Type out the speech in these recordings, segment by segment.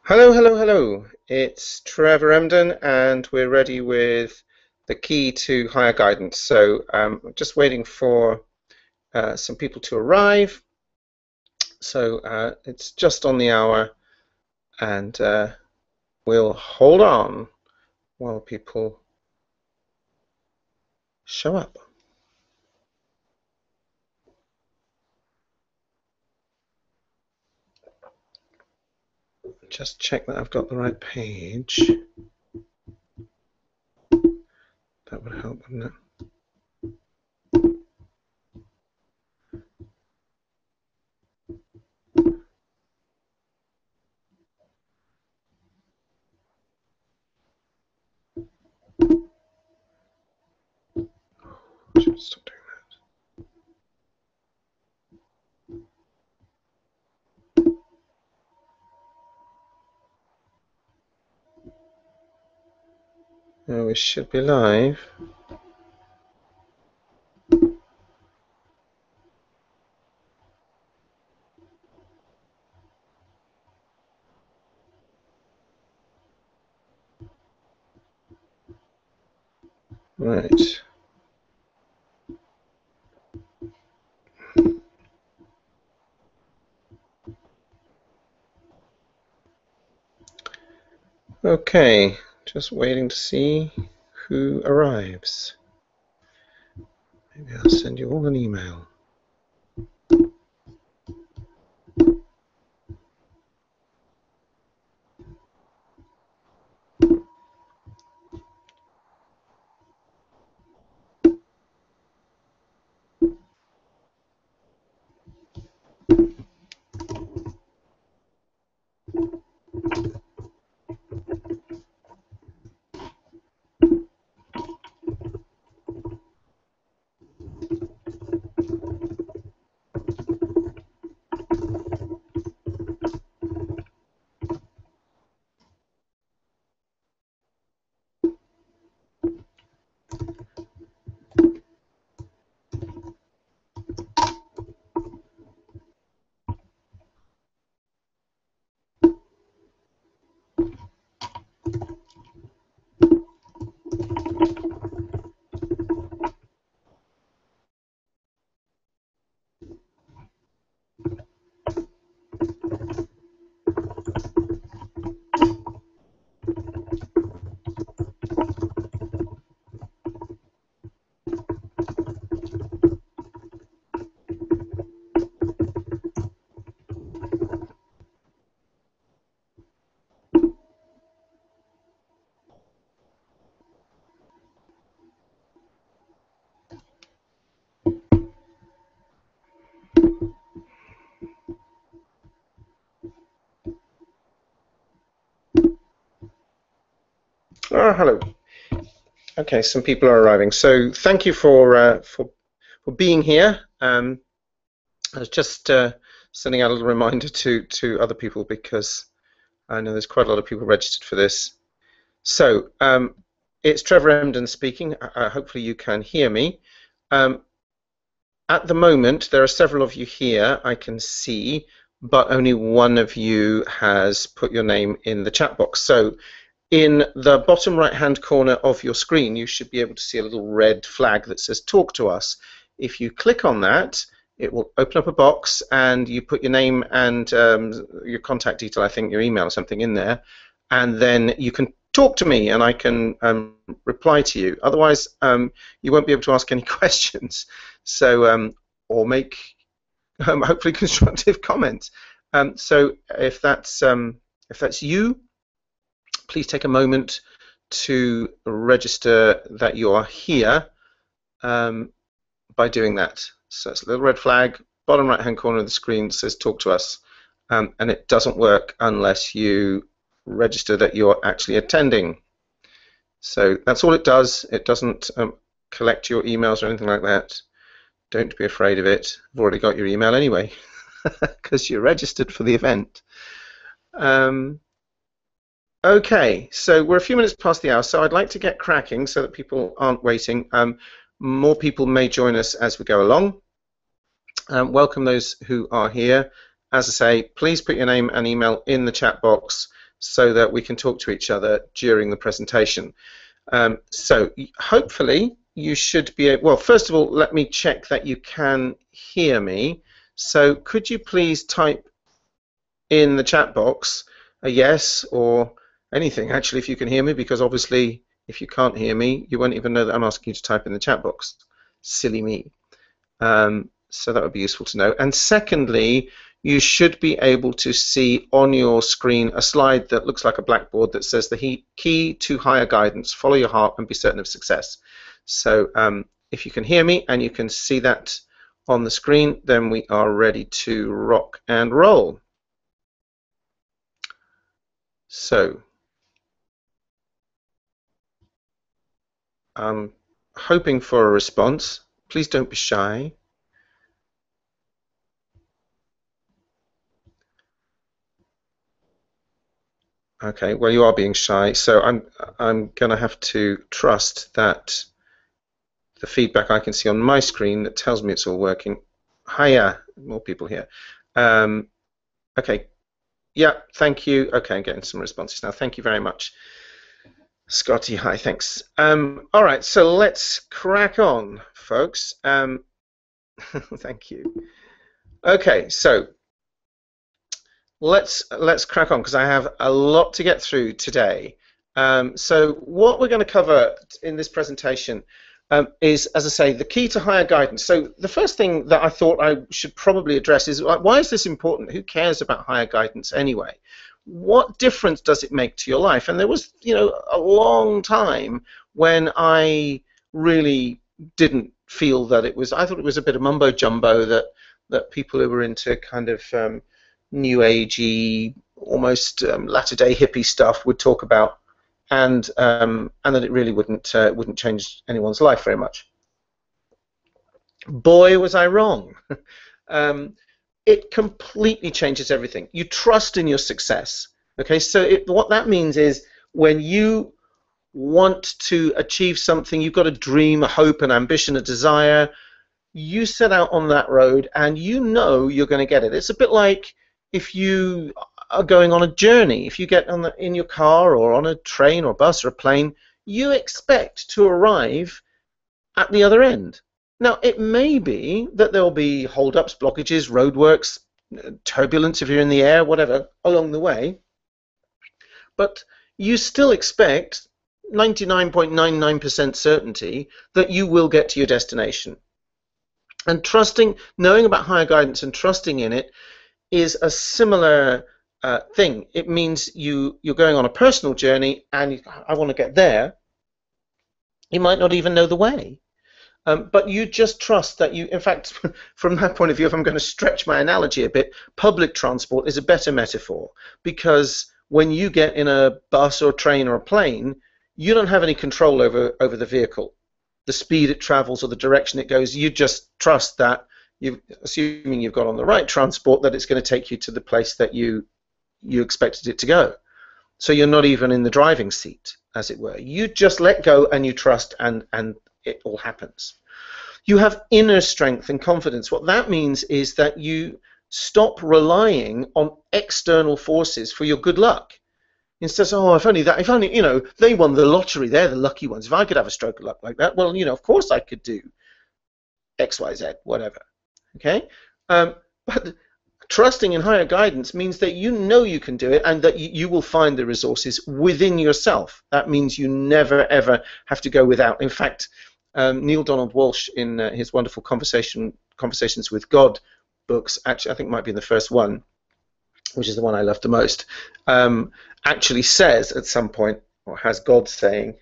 Hello, hello, hello. It's Trevor Emden, and we're ready with the key to higher guidance. So just waiting for some people to arrive. So it's just on the hour, and we'll hold on while people show up. Just check that I've got the right page. That would help, wouldn't it? Should stop doing that. Oh, we should be live. Right. Okay, just waiting to see who arrives. Maybe I'll send you all an email. Oh, hello. Okay, some people are arriving. So thank you for being here. I was just sending out a little reminder to other people because I know there's quite a lot of people registered for this. So it's Trevor Emden speaking. Hopefully you can hear me. At the moment, there are several of you here I can see, but only one of you has put your name in the chat box. So in the bottom right-hand corner of your screen, you should be able to see a little red flag that says Talk to Us. If you click on that, it will open up a box, and you put your name and your contact detail, I think your email or something in there, and then you can talk to me, and I can reply to you. Otherwise, you won't be able to ask any questions, so or make hopefully constructive comments. So if that's you, please take a moment to register that you are here by doing that. So it's a little red flag, bottom right-hand corner of the screen says Talk to Us, and it doesn't work unless you register that you're actually attending. So that's all it does. It doesn't collect your emails or anything like that. Don't be afraid of it. I've already got your email anyway because you're registered for the event. Okay, so we're a few minutes past the hour, so I'd like to get cracking so that people aren't waiting. More people may join us as we go along. Welcome those who are here. As I say, please put your name and email in the chat box so that we can talk to each other during the presentation. So hopefully you should be able, well, first of all, let me check that you can hear me. So could you please type in the chat box a yes or anything, actually, if you can hear me, because obviously if you can't hear me, you won't even know that I'm asking you to type in the chat box. Silly me. So that would be useful to know. And secondly, you should be able to see on your screen a slide that looks like a blackboard that says the key to higher guidance, follow your heart and be certain of success. So if you can hear me and you can see that on the screen, then we are ready to rock and roll. So I'm hoping for a response. Please don't be shy. Okay, well, you are being shy, so I'm going to have to trust that the feedback I can see on my screen that tells me it's all working. Hiya, more people here. Okay, yeah, thank you. Okay, I'm getting some responses now. Thank you very much. Scotty, hi, thanks. All right, so let's crack on, folks. Thank you. Okay, so let's crack on because I have a lot to get through today. So what we're going to cover in this presentation is, as I say, the key to higher guidance. So the first thing that I thought I should probably address is, why is this important? Who cares about higher guidance anyway? What difference does it make to your life? And there was, a long time when I really didn't feel that it was. I thought it was a bit of mumbo jumbo that people who were into kind of new agey, almost latter-day hippie stuff would talk about, and that it really wouldn't change anyone's life very much. Boy, was I wrong. It completely changes everything. You trust in your success. Okay, so what that means is when you want to achieve something, you've got a dream, a hope, an ambition, a desire. You set out on that road, and you know you're going to get it. It's a bit like if you are going on a journey. If you get in your car or on a train or bus or a plane, you expect to arrive at the other end. Now, it may be that there'll be hold-ups, blockages, roadworks, turbulence if you're in the air, whatever, along the way, but you still expect 99.99% certainty that you will get to your destination. And knowing about higher guidance and trusting in it is a similar thing. It means you're going on a personal journey, and I want to get there. You might not even know the way. But you just trust that in fact, from that point of view, if I'm going to stretch my analogy a bit, public transport is a better metaphor, because when you get in a bus or a train or a plane, you don't have any control over the vehicle, the speed it travels or the direction it goes. You just trust that, assuming you've got on the right transport, that it's going to take you to the place that you expected it to go. So you're not even in the driving seat, as it were. You just let go and you trust, and it all happens. You have inner strength and confidence. What that means is that you stop relying on external forces for your good luck. Instead of, if only they won the lottery, they're the lucky ones. If I could have a stroke of luck like that, well, of course I could do X, Y, Z, whatever. Okay? But trusting in higher guidance means that you can do it, and that you will find the resources within yourself. That means you never, ever have to go without. In fact, Neil Donald Walsh, in his wonderful Conversations with God books, actually I think it might be in the first one, which is the one I love the most, actually says at some point, or has God saying,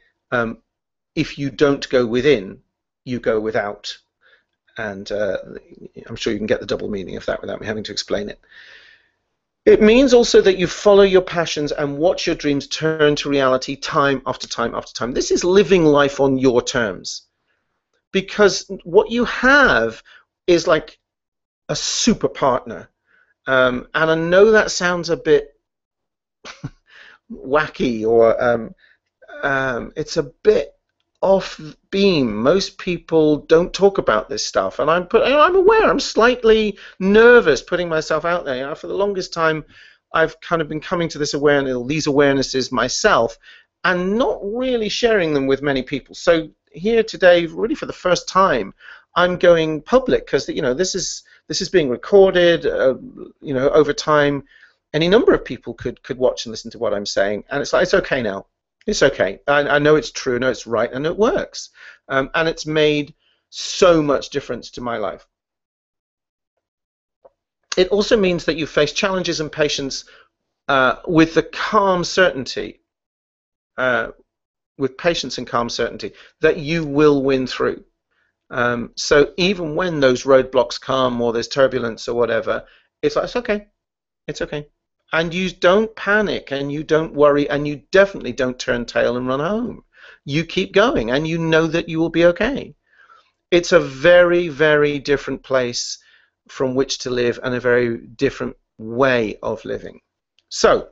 if you don't go within, you go without. And I'm sure you can get the double meaning of that without me having to explain it. It means also that you follow your passions and watch your dreams turn to reality time after time after time. This is living life on your terms. Because what you have is like a super partner. And I know that sounds a bit wacky, or it's a bit off beam. Most people don't talk about this stuff, and I'm aware. I'm slightly nervous putting myself out there. For the longest time, I've kind of been coming to this awareness, these awarenesses myself, and not really sharing them with many people. So here today, really for the first time, I'm going public because this is being recorded. Over time, any number of people could watch and listen to what I'm saying, and it's like, it's okay now. It's okay. I know it's true. I know it's right, and it works. And it's made so much difference to my life. It also means that you face challenges and patience with the calm certainty, with patience and calm certainty that you will win through. So even when those roadblocks come or there's turbulence or whatever, it's like, it's okay. And you don't panic and you don't worry and you definitely don't turn tail and run home. You keep going and you know that you will be okay. It's a very, very different place from which to live and a very different way of living. So,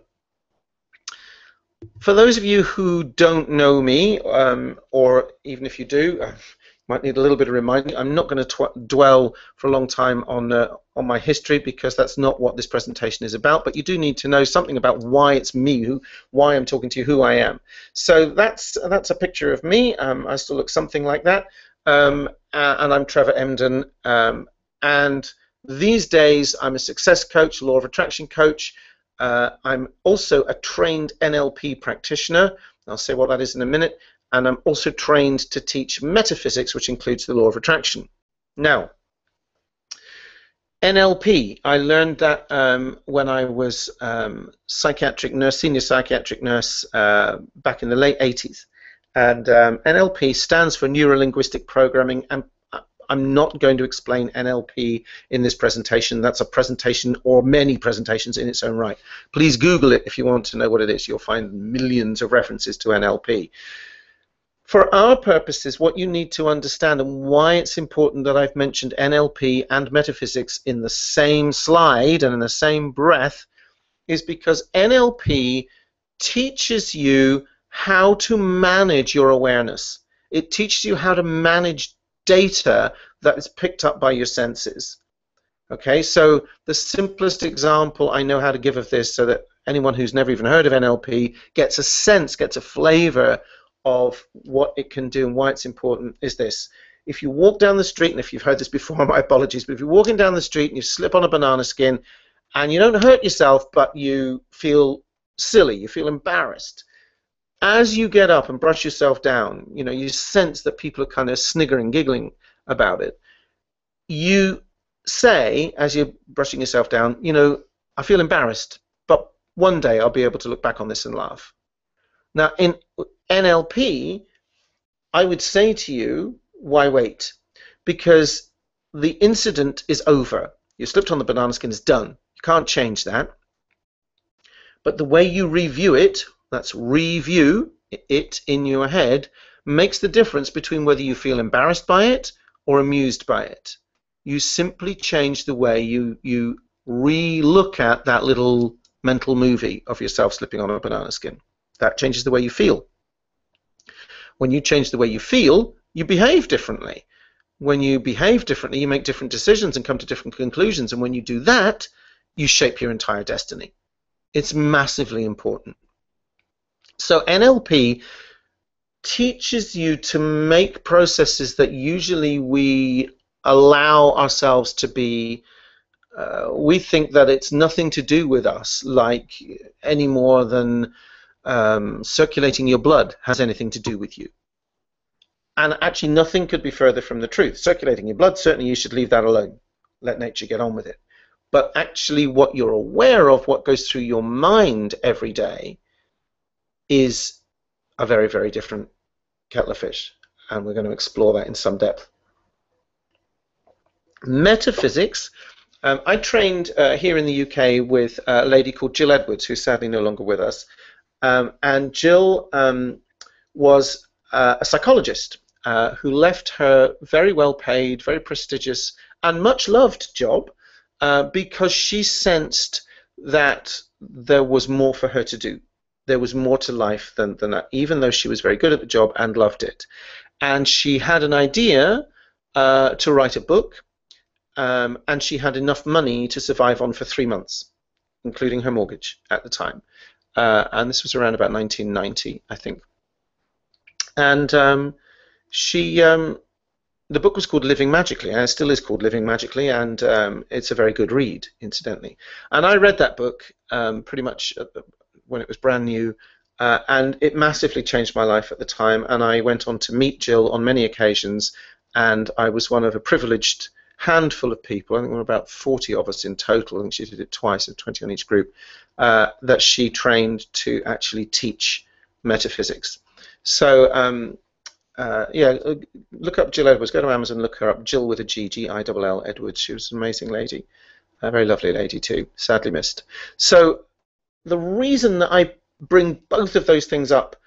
for those of you who don't know me, or even if you do, might need a little bit of reminding. I'm not going to dwell for a long time on my history because that's not what this presentation is about. But you do need to know something about why it's me, why I'm talking to you, who I am. So that's a picture of me. I still look something like that, and I'm Trevor Emden. And these days, I'm a success coach, law of attraction coach. I'm also a trained NLP practitioner. I'll say what that is in a minute. And I'm also trained to teach metaphysics, which includes the law of attraction. Now, NLP, I learned that when I was senior psychiatric nurse back in the late 80s. And NLP stands for Neuro-Linguistic Programming, and I'm not going to explain NLP in this presentation. That's a presentation or many presentations in its own right. Please Google it if you want to know what it is. You'll find millions of references to NLP. For our purposes, what you need to understand and why it's important that I've mentioned NLP and metaphysics in the same slide and in the same breath is because NLP teaches you how to manage your awareness. It teaches you how to manage data that is picked up by your senses. Okay, so the simplest example I know how to give of this so that anyone who's never even heard of NLP gets a sense, gets a flavor of what it can do and why it's important is this. If you walk down the street, and if you've heard this before, my apologies, but if you're walking down the street and you slip on a banana skin and you don't hurt yourself, but you feel silly, you feel embarrassed, as you get up and brush yourself down, you sense that people are kind of sniggering, giggling about it. You say, as you're brushing yourself down, I feel embarrassed, but one day I'll be able to look back on this and laugh. Now, in NLP, I would say to you, why wait? Because the incident is over. You slipped on the banana skin, it's done. You can't change that. But the way you review it, that's review it in your head, makes the difference between whether you feel embarrassed by it or amused by it. You simply change the way you re-look at that little mental movie of yourself slipping on a banana skin. That changes the way you feel. When you change the way you feel, you behave differently. When you behave differently, you make different decisions and come to different conclusions. And when you do that, you shape your entire destiny. It's massively important. So NLP teaches you to make processes that usually we allow ourselves to be, we think that it's nothing to do with us, like any more than circulating your blood has anything to do with you. And actually nothing could be further from the truth. Circulating your blood, certainly you should leave that alone. Let nature get on with it. But actually what you're aware of, what goes through your mind every day, is a very, very different kettle of fish. And we're going to explore that in some depth. Metaphysics. I trained here in the UK with a lady called Jill Edwards, who's sadly no longer with us. And Jill was a psychologist who left her very well paid, very prestigious, and much loved job because she sensed that there was more for her to do. There was more to life than that, even though she was very good at the job and loved it. And she had an idea to write a book, and she had enough money to survive on for 3 months. including her mortgage at the time. And this was around about 1990, I think. And the book was called Living Magically, and it still is called Living Magically, and it's a very good read, incidentally. And I read that book pretty much when it was brand new, and it massively changed my life at the time. And I went on to meet Jill on many occasions, and I was one of a privileged handful of people, I think there were about 40 of us in total, I think she did it twice, so 20 on each group, that she trained to actually teach metaphysics. So yeah, look up Jill Edwards. Go to Amazon, look her up. Jill with a G, G-I-L-L, Edwards. She was an amazing lady, a very lovely lady too, sadly missed. So the reason that I bring both of those things up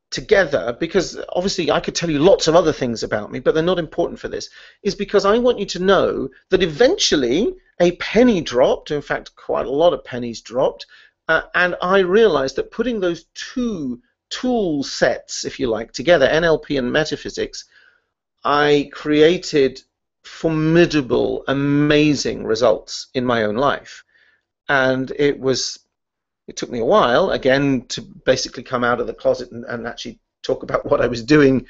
together, because obviously I could tell you lots of other things about me, but they're not important for this, is because I want you to know that eventually a penny dropped, in fact quite a lot of pennies dropped, and I realized that putting those two tool sets, if you like, together, NLP and metaphysics, I created formidable, amazing results in my own life. And it took me a while, again, to basically come out of the closet and actually talk about what I was doing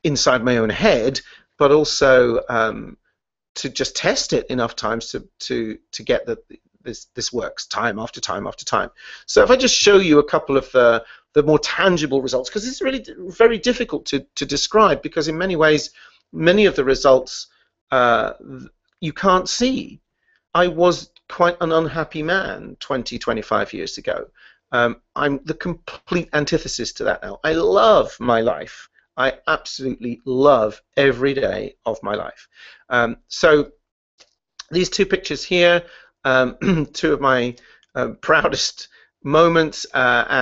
inside my own head, but also to just test it enough times to get that this works time after time after time. So if I just show you a couple of the more tangible results, because it's really very difficult to describe, because in many ways, many of the results you can't see. I was quite an unhappy man 25 years ago. I'm the complete antithesis to that now. I love my life. I absolutely love every day of my life. So these two pictures here, two of my proudest moments, but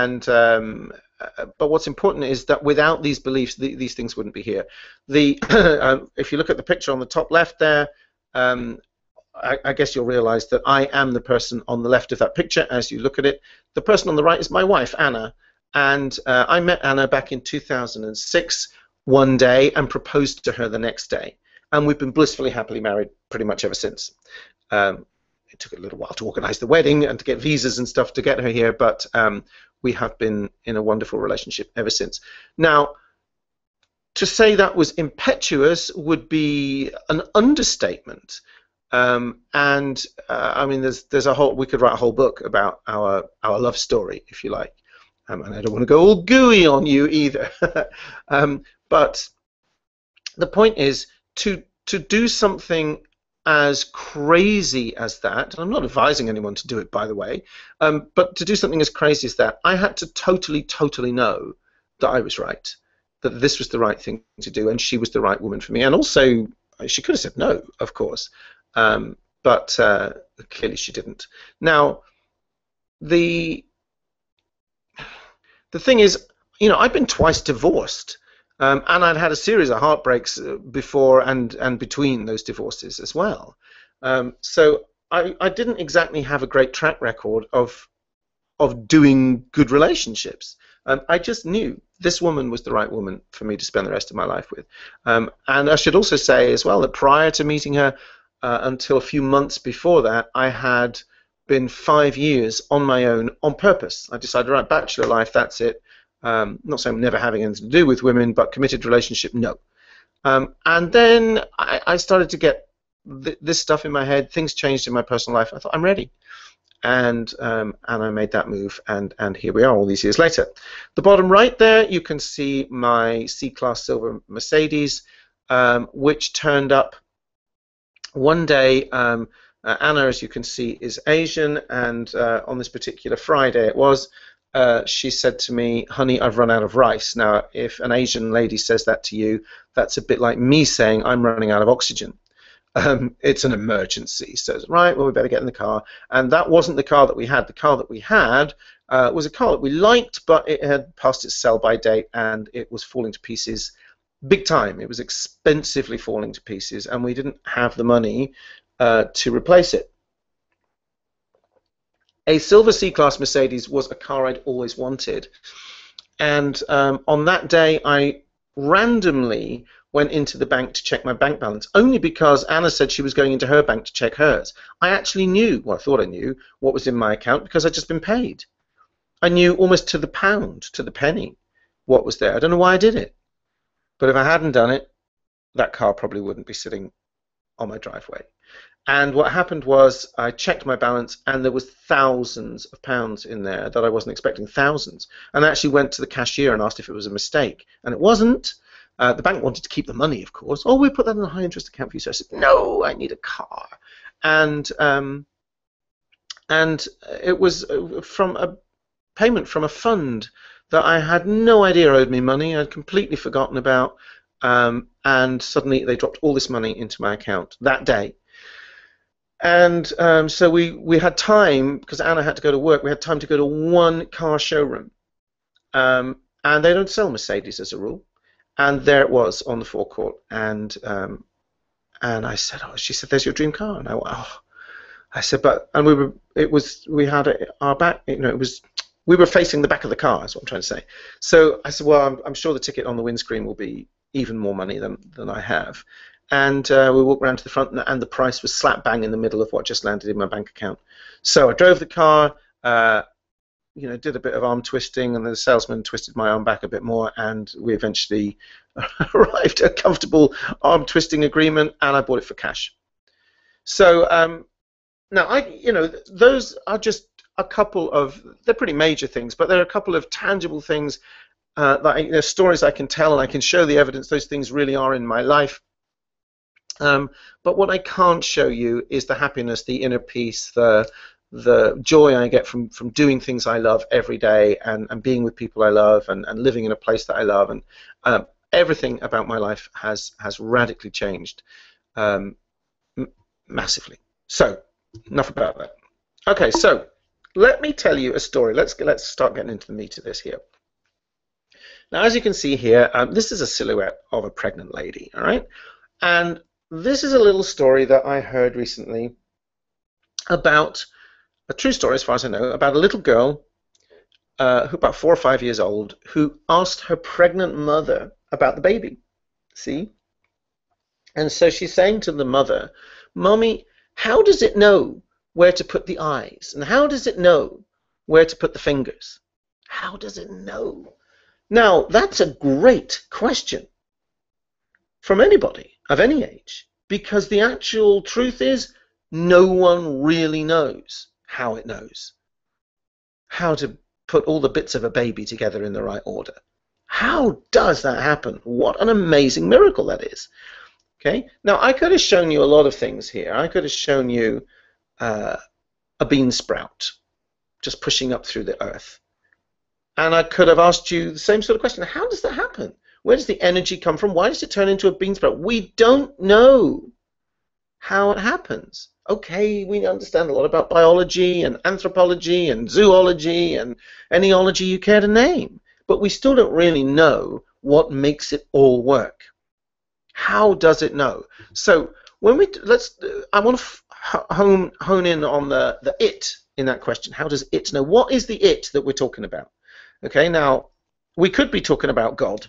what's important is that without these beliefs, these things wouldn't be here. If you look at the picture on the top left there, I guess you'll realize that I am the person on the left of that picture as you look at it. The person on the right is my wife, Anna, and I met Anna back in 2006 one day and proposed to her the next day, and we've been blissfully happily married pretty much ever since. It took a little while to organize the wedding and to get visas and stuff to get her here, but we have been in a wonderful relationship ever since. Now, to say that was impetuous would be an understatement. I mean, there's a whole, we could write a whole book about our love story, if you like. And I don't want to go all gooey on you either. But the point is to do something as crazy as that, and I'm not advising anyone to do it, by the way, but to do something as crazy as that, I had to totally know that I was right, that this was the right thing to do, and she was the right woman for me. And also, she could have said no, of course, but clearly she didn't. Now, the thing is, you know, I've been twice divorced. And I'd had a series of heartbreaks before and between those divorces as well. So I didn't exactly have a great track record of doing good relationships. I just knew this woman was the right woman for me to spend the rest of my life with. And I should also say as well that prior to meeting her, until a few months before that, I had been 5 years on my own on purpose. I decided, right, bachelor life, that's it. Not saying I'm never having anything to do with women, but committed relationship, no. And then I started to get this stuff in my head. Things changed in my personal life. I thought, I'm ready. And I made that move, and here we are all these years later. The bottom right there, you can see my C-Class Silver Mercedes, which turned up one day. Anna, as you can see, is Asian, and on this particular Friday it was, she said to me, honey, I've run out of rice. Now, if an Asian lady says that to you, that's a bit like me saying I'm running out of oxygen. It's an emergency. So, right, well, we better get in the car. And that wasn't the car that we had. The car that we had was a car that we liked, but it had passed its sell-by date, and it was falling to pieces big time. It was expensively falling to pieces, and we didn't have the money to replace it. A silver C-Class Mercedes was a car I'd always wanted, and on that day I randomly went into the bank to check my bank balance, only because Anna said she was going into her bank to check hers. I actually knew, well, I thought I knew what was in my account because I'd just been paid. I knew almost to the pound, to the penny, what was there. I don't know why I did it. But if I hadn't done it, that car probably wouldn't be sitting on my driveway. And what happened was I checked my balance and there was thousands of pounds in there that I wasn't expecting, thousands. And I actually went to the cashier and asked if it was a mistake. And it wasn't. The bank wanted to keep the money, of course. Oh, we put that in a high interest account for you. So I said, no, I need a car. And it was from a payment from a fund that I had no idea owed me money. I'd completely forgotten about. And suddenly they dropped all this money into my account that day. And so we had time, because Anna had to go to work, we had time to go to one car showroom. And they don't sell Mercedes as a rule. And there it was on the forecourt. And I said, oh, she said, there's your dream car. And I went, oh. I said, but, and we had our back, you know, we were facing the back of the car, is what I'm trying to say. So I said, well, I'm sure the ticket on the windscreen will be even more money than I have. And we walked around to the front, and the price was slap bang in the middle of what just landed in my bank account. So I drove the car, you know, did a bit of arm twisting, and the salesman twisted my arm back a bit more, and we eventually arrived at a comfortable arm twisting agreement, and I bought it for cash. So now, you know, those are just a couple of, they're pretty major things, but there are a couple of tangible things there's stories I can tell, and I can show the evidence those things really are in my life. But what I can't show you is the happiness, the inner peace, the joy I get from doing things I love every day, and being with people I love, and living in a place that I love, and everything about my life has radically changed, massively. So enough about that. Okay, so let me tell you a story. Let's start getting into the meat of this here. Now, as you can see here, this is a silhouette of a pregnant lady, all right? And this is a little story that I heard recently about, a true story as far as I know, about a little girl who about 4 or 5 years old, who asked her pregnant mother about the baby, see? And so she's saying to the mother, Mommy, how does it know where to put the eyes? And how does it know where to put the fingers? How does it know? Now, that's a great question from anybody of any age, because the actual truth is no one really knows how it knows how to put all the bits of a baby together in the right order. How does that happen? What an amazing miracle that is. Okay, now I could have shown you a lot of things here. I could have shown you a bean sprout just pushing up through the earth. And I could have asked you the same sort of question. How does that happen? Where does the energy come from? Why does it turn into a bean sprout? We don't know how it happens. Okay, we understand a lot about biology and anthropology and zoology and any ology you care to name, but we still don't really know what makes it all work. How does it know? So when I want to hone in on the it in that question. How does it know? What is the it that we're talking about? Okay, now we could be talking about God.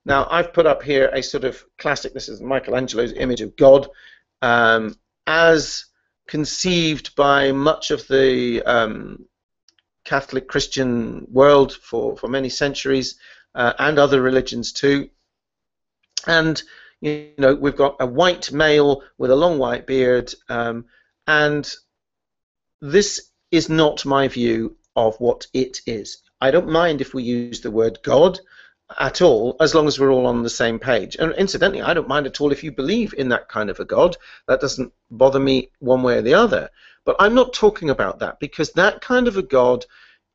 Now I've put up here a sort of classic, this is Michelangelo's image of God as conceived by much of the Catholic Christian world for many centuries, and other religions too. And you know, we've got a white male with a long white beard, and this is not my view of what it is. I don't mind if we use the word God at all, as long as we're all on the same page. And incidentally, I don't mind at all if you believe in that kind of a God. That doesn't bother me one way or the other. But I'm not talking about that, because that kind of a God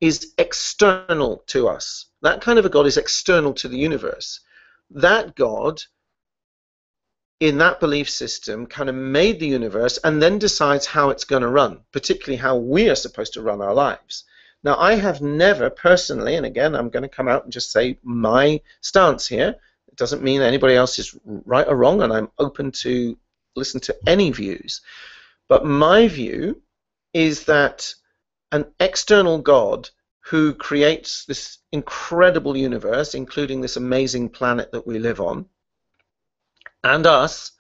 is external to us. That kind of a God is external to the universe. That God, in that belief system, kind of made the universe and then decides how it's going to run, particularly how we are supposed to run our lives. Now, I have never personally, and again, I'm going to come out and just say my stance here. It doesn't mean anybody else is right or wrong, and I'm open to listen to any views. But my view is that an external God who creates this incredible universe, including this amazing planet that we live on, and us,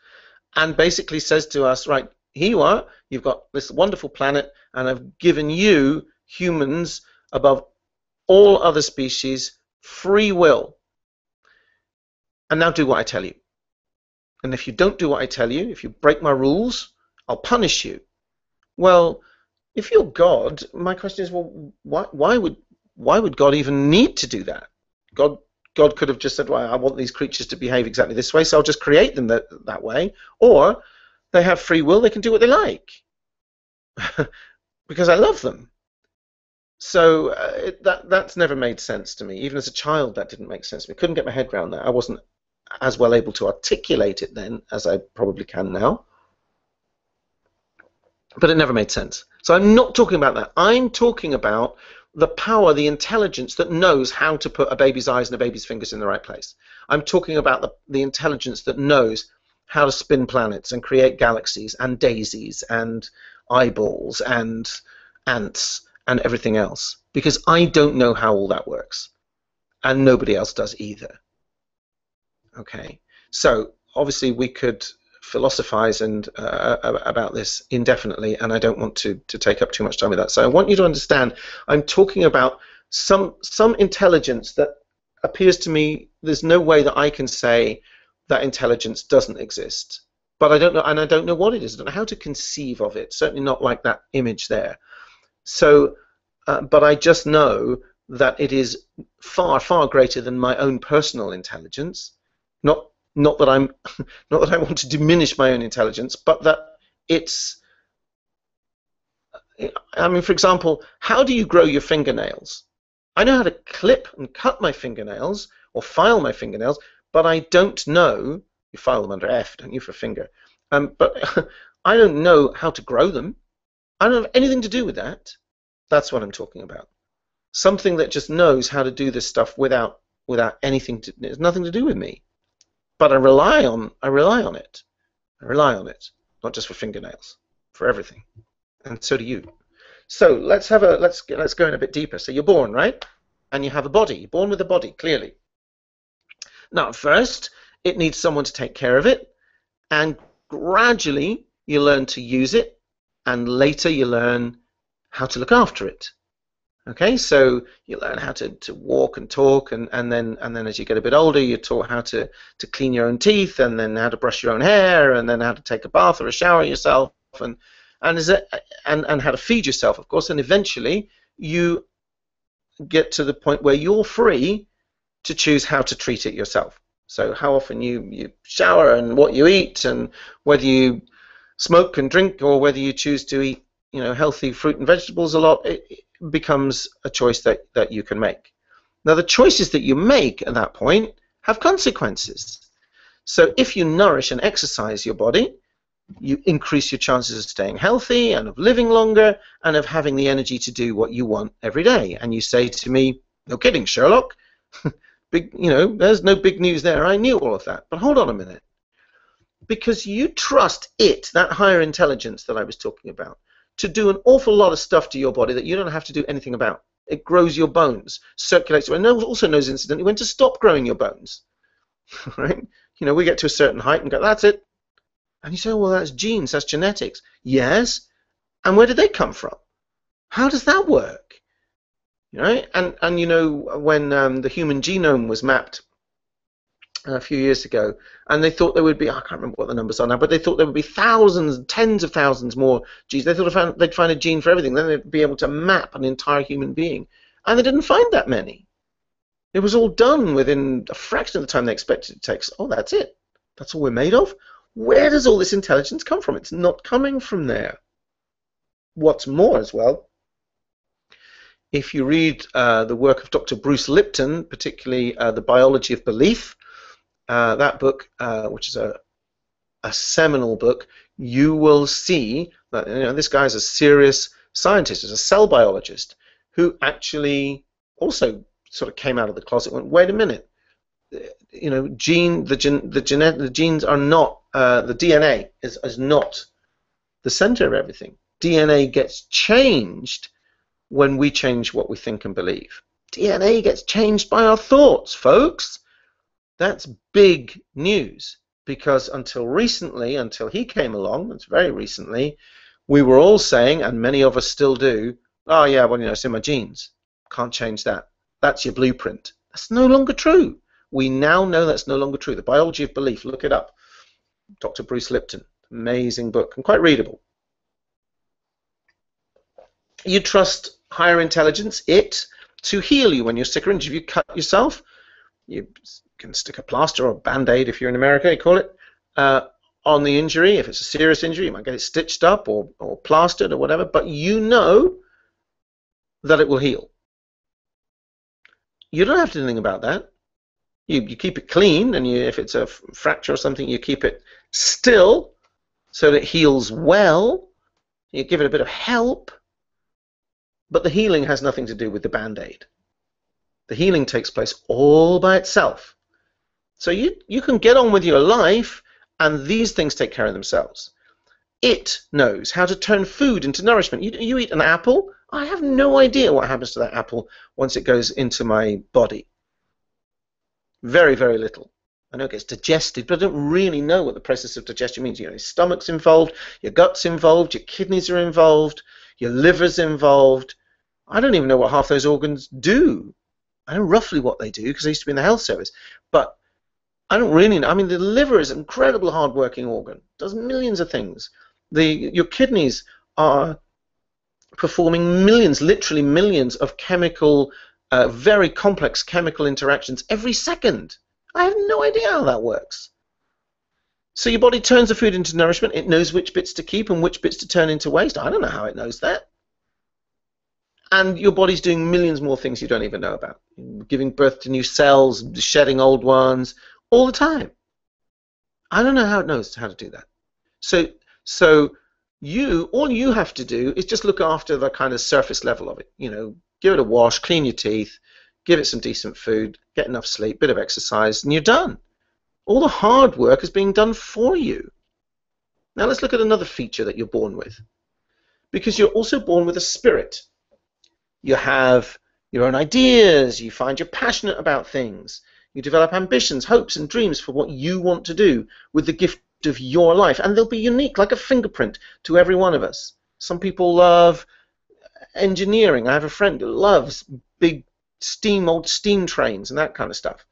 and basically says to us, right, here you are, you've got this wonderful planet, and I've given you, humans, above all other species, free will. And now do what I tell you. And if you don't do what I tell you, if you break my rules, I'll punish you. Well, if you're God, my question is, well, why would God even need to do that? God could have just said, well, I want these creatures to behave exactly this way, so I'll just create them that way. Or they have free will, they can do what they like because I love them. So that's never made sense to me. Even as a child, that didn't make sense to me. I couldn't get my head around that. I wasn't as well able to articulate it then as I probably can now. But it never made sense. So I'm not talking about that. I'm talking about the power, the intelligence that knows how to put a baby's eyes and a baby's fingers in the right place. I'm talking about the intelligence that knows how to spin planets and create galaxies and daisies and eyeballs and ants and everything else. Because I don't know how all that works. And nobody else does either. Okay, so obviously we could philosophize about this indefinitely, and I don't want to take up too much time with that. So I want you to understand, I'm talking about some intelligence that appears to me, there's no way that I can say that intelligence doesn't exist. But I don't know, and I don't know what it is. I don't know how to conceive of it, certainly not like that image there. So, but I just know that it is far, far greater than my own personal intelligence. Not that I want to diminish my own intelligence, but that it's. I mean, for example, how do you grow your fingernails? I know how to clip and cut my fingernails or file my fingernails, but I don't know. You file them under F, don't you, for finger? But I don't know how to grow them. I don't have anything to do with that. That's what I'm talking about. Something that just knows how to do this stuff without anything. There's nothing to do with me. But I rely on it. I rely on it, not just for fingernails, for everything, and so do you. So let's go in a bit deeper. So you're born, right? And you have a body. You're born with a body, clearly. Now, first, it needs someone to take care of it, and gradually you learn to use it, and later you learn how to look after it. Okay, so you learn how to walk and talk, and then as you get a bit older, you're taught how to clean your own teeth, and then how to brush your own hair, and then how to take a bath or a shower yourself, and how to feed yourself, of course, and eventually you get to the point where you're free to choose how to treat it yourself. So how often you shower and what you eat, and whether you smoke and drink or whether you choose to eat healthy fruit and vegetables a lot, it becomes a choice that you can make. Now, the choices that you make at that point have consequences. So if you nourish and exercise your body, you increase your chances of staying healthy and of living longer and of having the energy to do what you want every day. And you say to me, no kidding, Sherlock, there's no big news there. I knew all of that. But hold on a minute. Because you trust it, that higher intelligence that I was talking about, to do an awful lot of stuff to your body that you don't have to do anything about. It grows your bones, circulates, and also knows incidentally when to stop growing your bones. Right? We get to a certain height and go, that's it. And you say, oh, well, that's genes, that's genetics. Yes. And where did they come from? How does that work? Right? And when the human genome was mapped a few years ago, and they thought there would be, I can't remember what the numbers are now, but they thought there would be thousands, tens of thousands more genes. They thought they'd find a gene for everything. Then they'd be able to map an entire human being. And they didn't find that many. It was all done within a fraction of the time they expected it to take. Oh, that's it. That's all we're made of? Where does all this intelligence come from? It's not coming from there. What's more as well, if you read the work of Dr. Bruce Lipton, particularly The Biology of Belief, that book, which is a seminal book, you will see that this guy is a serious scientist, is a cell biologist, who actually also sort of came out of the closet and went, wait a minute, the genes are not, the DNA is not the center of everything. DNA gets changed when we change what we think and believe. DNA gets changed by our thoughts, folks. That's big news. Because until recently, until he came along, it's very recently, we were all saying, and many of us still do, oh yeah, well, it's in my genes. Can't change that. That's your blueprint. That's no longer true. We now know that's no longer true. The Biology of Belief, look it up. Dr. Bruce Lipton, amazing book and quite readable. You trust higher intelligence, to heal you when you're sick or injured. If you cut yourself, you can stick a plaster or a band-aid, if you're in America, you call it, on the injury. If it's a serious injury, you might get it stitched up or plastered or whatever, but you know that it will heal. You don't have to do anything about that. You keep it clean, and if it's a fracture or something, you keep it still so that it heals well. You give it a bit of help, but the healing has nothing to do with the band-aid. The healing takes place all by itself. So you can get on with your life, and these things take care of themselves. It knows how to turn food into nourishment. You eat an apple, I have no idea what happens to that apple once it goes into my body. Very, very little. I know it gets digested, but I don't really know what the process of digestion means. Your stomach's involved, your gut's involved, your kidneys are involved, your liver's involved. I don't even know what half those organs do. I know roughly what they do because I used to be in the health service, but I don't really know. I mean, the liver is an incredibly hard-working organ. It does millions of things. Your kidneys are performing millions, literally millions of chemical, very complex chemical interactions every second. I have no idea how that works. So your body turns the food into nourishment. It knows which bits to keep and which bits to turn into waste. I don't know how it knows that. And your body's doing millions more things you don't even know about. Giving birth to new cells, shedding old ones, all the time. I don't know how it knows how to do that. So all you have to do is just look after the kind of surface level of it. Give it a wash, clean your teeth, give it some decent food, get enough sleep, bit of exercise, and you're done. All the hard work is being done for you. Now let's look at another feature that you're born with. Because you're also born with a spirit. You have your own ideas, you find you're passionate about things, you develop ambitions, hopes and dreams for what you want to do with the gift of your life, and they'll be unique, like a fingerprint to every one of us. Some people love engineering. I have a friend who loves big old steam trains and that kind of stuff,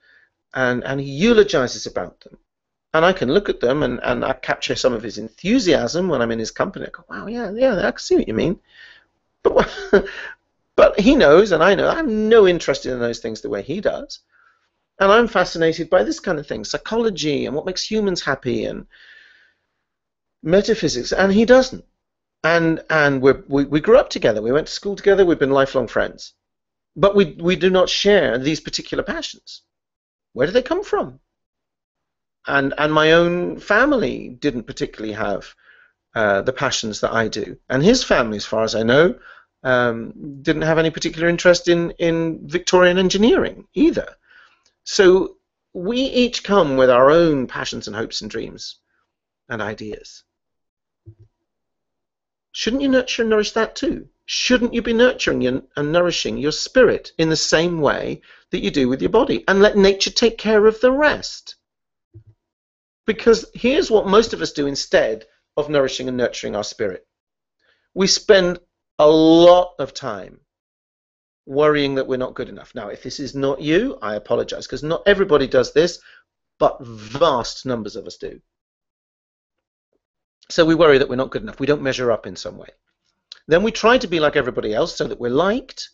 and he eulogizes about them. And I can look at them and I capture some of his enthusiasm when I'm in his company. I go, wow, yeah, I can see what you mean. But he knows, and I know, I'm no interested in those things the way he does. And I'm fascinated by this kind of thing, psychology and what makes humans happy and metaphysics, and he doesn't. And we grew up together. We went to school together. We've been lifelong friends. But we do not share these particular passions. Where do they come from? And my own family didn't particularly have the passions that I do. And his family, as far as I know, didn't have any particular interest in Victorian engineering either. So we each come with our own passions and hopes and dreams and ideas. Shouldn't you nurture and nourish that too? Shouldn't you be nurturing and nourishing your spirit in the same way that you do with your body, and let nature take care of the rest? Because here's what most of us do instead of nourishing and nurturing our spirit. We spend a lot of time worrying that we're not good enough. Now, if this is not you, I apologize, because not everybody does this, but vast numbers of us do. So we worry that we're not good enough. We don't measure up in some way. Then we try to be like everybody else so that we're liked,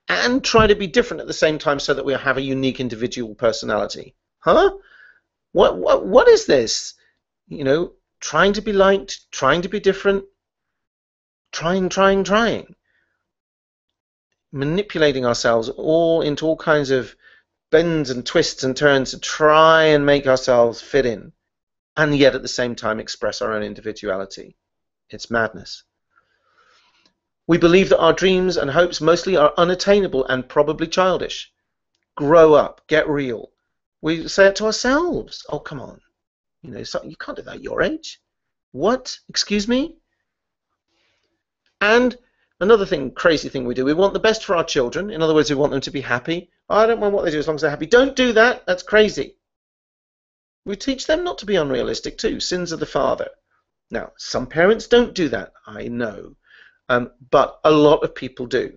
and try to be different at the same time so that we have a unique individual personality. Huh? What is this? Trying to be liked, trying to be different, trying. Manipulating ourselves all into all kinds of bends and twists and turns to try and make ourselves fit in, and yet at the same time express our own individuality. It's madness. We believe that our dreams and hopes mostly are unattainable and probably childish. Grow up, get real. We say it to ourselves. Oh, come on. You can't do that at your age. What? Excuse me? And another crazy thing we do, we want the best for our children. In other words, we want them to be happy. I don't mind what they do as long as they're happy. Don't do that. That's crazy. We teach them not to be unrealistic too. Sins of the father. Now, some parents don't do that, I know, but a lot of people do.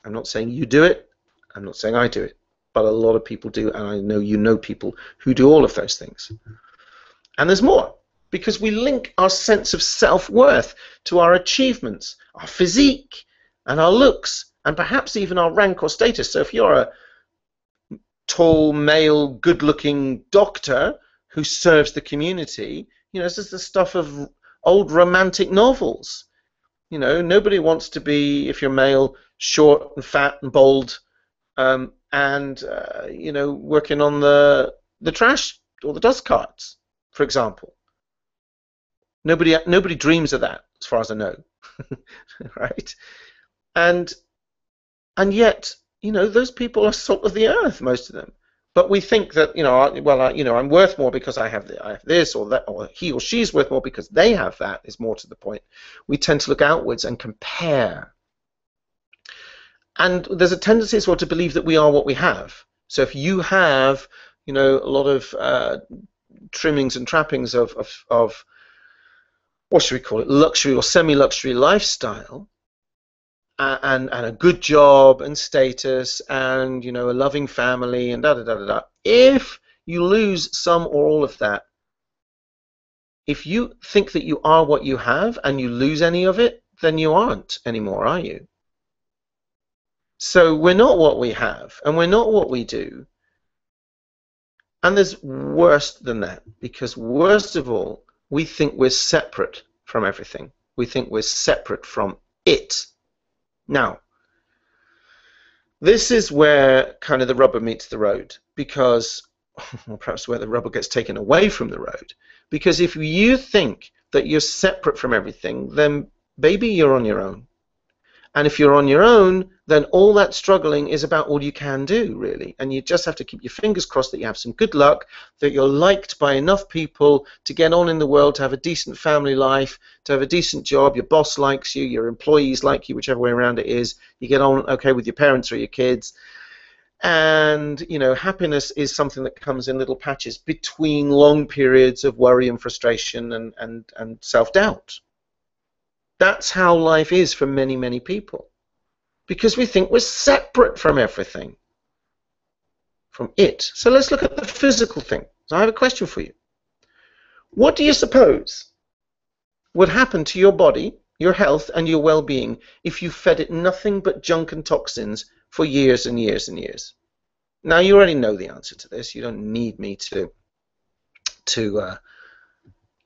I'm not saying you do it. I'm not saying I do it, but a lot of people do, and I know you know people who do all of those things. And there's more, because we link our sense of self-worth to our achievements, our physique, and our looks, and perhaps even our rank or status. So if you're a tall, male, good-looking doctor who serves the community, this is the stuff of old romantic novels. Nobody wants to be, if you're male, short and fat and bald, and working on the trash or the dust carts, for example. Nobody dreams of that, as far as I know, right? And yet, those people are salt of the earth, most of them. But we think that, I'm worth more because I have this or that, or he or she's worth more because they have that, is more to the point. We tend to look outwards and compare. And there's a tendency as well to believe that we are what we have. So if you have, a lot of trimmings and trappings of what should we call it, luxury or semi-luxury lifestyle, and a good job and status and a loving family and da. If you lose some or all of that, if you think that you are what you have and you lose any of it, then you aren't anymore, are you? So we're not what we have, and we're not what we do. And there's worse than that, because worst of all, we think we're separate from everything. We think we're separate from it. Now, this is where kind of the rubber meets the road, because, or perhaps where the rubber gets taken away from the road, because if you think that you're separate from everything, then baby, you're on your own. And if you're on your own, then all that struggling is about all you can do, really. And you just have to keep your fingers crossed that you have some good luck, that you're liked by enough people to get on in the world, to have a decent family life, to have a decent job, your boss likes you, your employees like you, whichever way around it is, you get on okay with your parents or your kids. And, happiness is something that comes in little patches between long periods of worry and frustration and self-doubt. That's how life is for many, many people, because we think we're separate from everything, from it. So let's look at the physical thing. So I have a question for you. What do you suppose would happen to your body, your health, and your well-being if you fed it nothing but junk and toxins for years and years and years? Now, you already know the answer to this. You don't need me to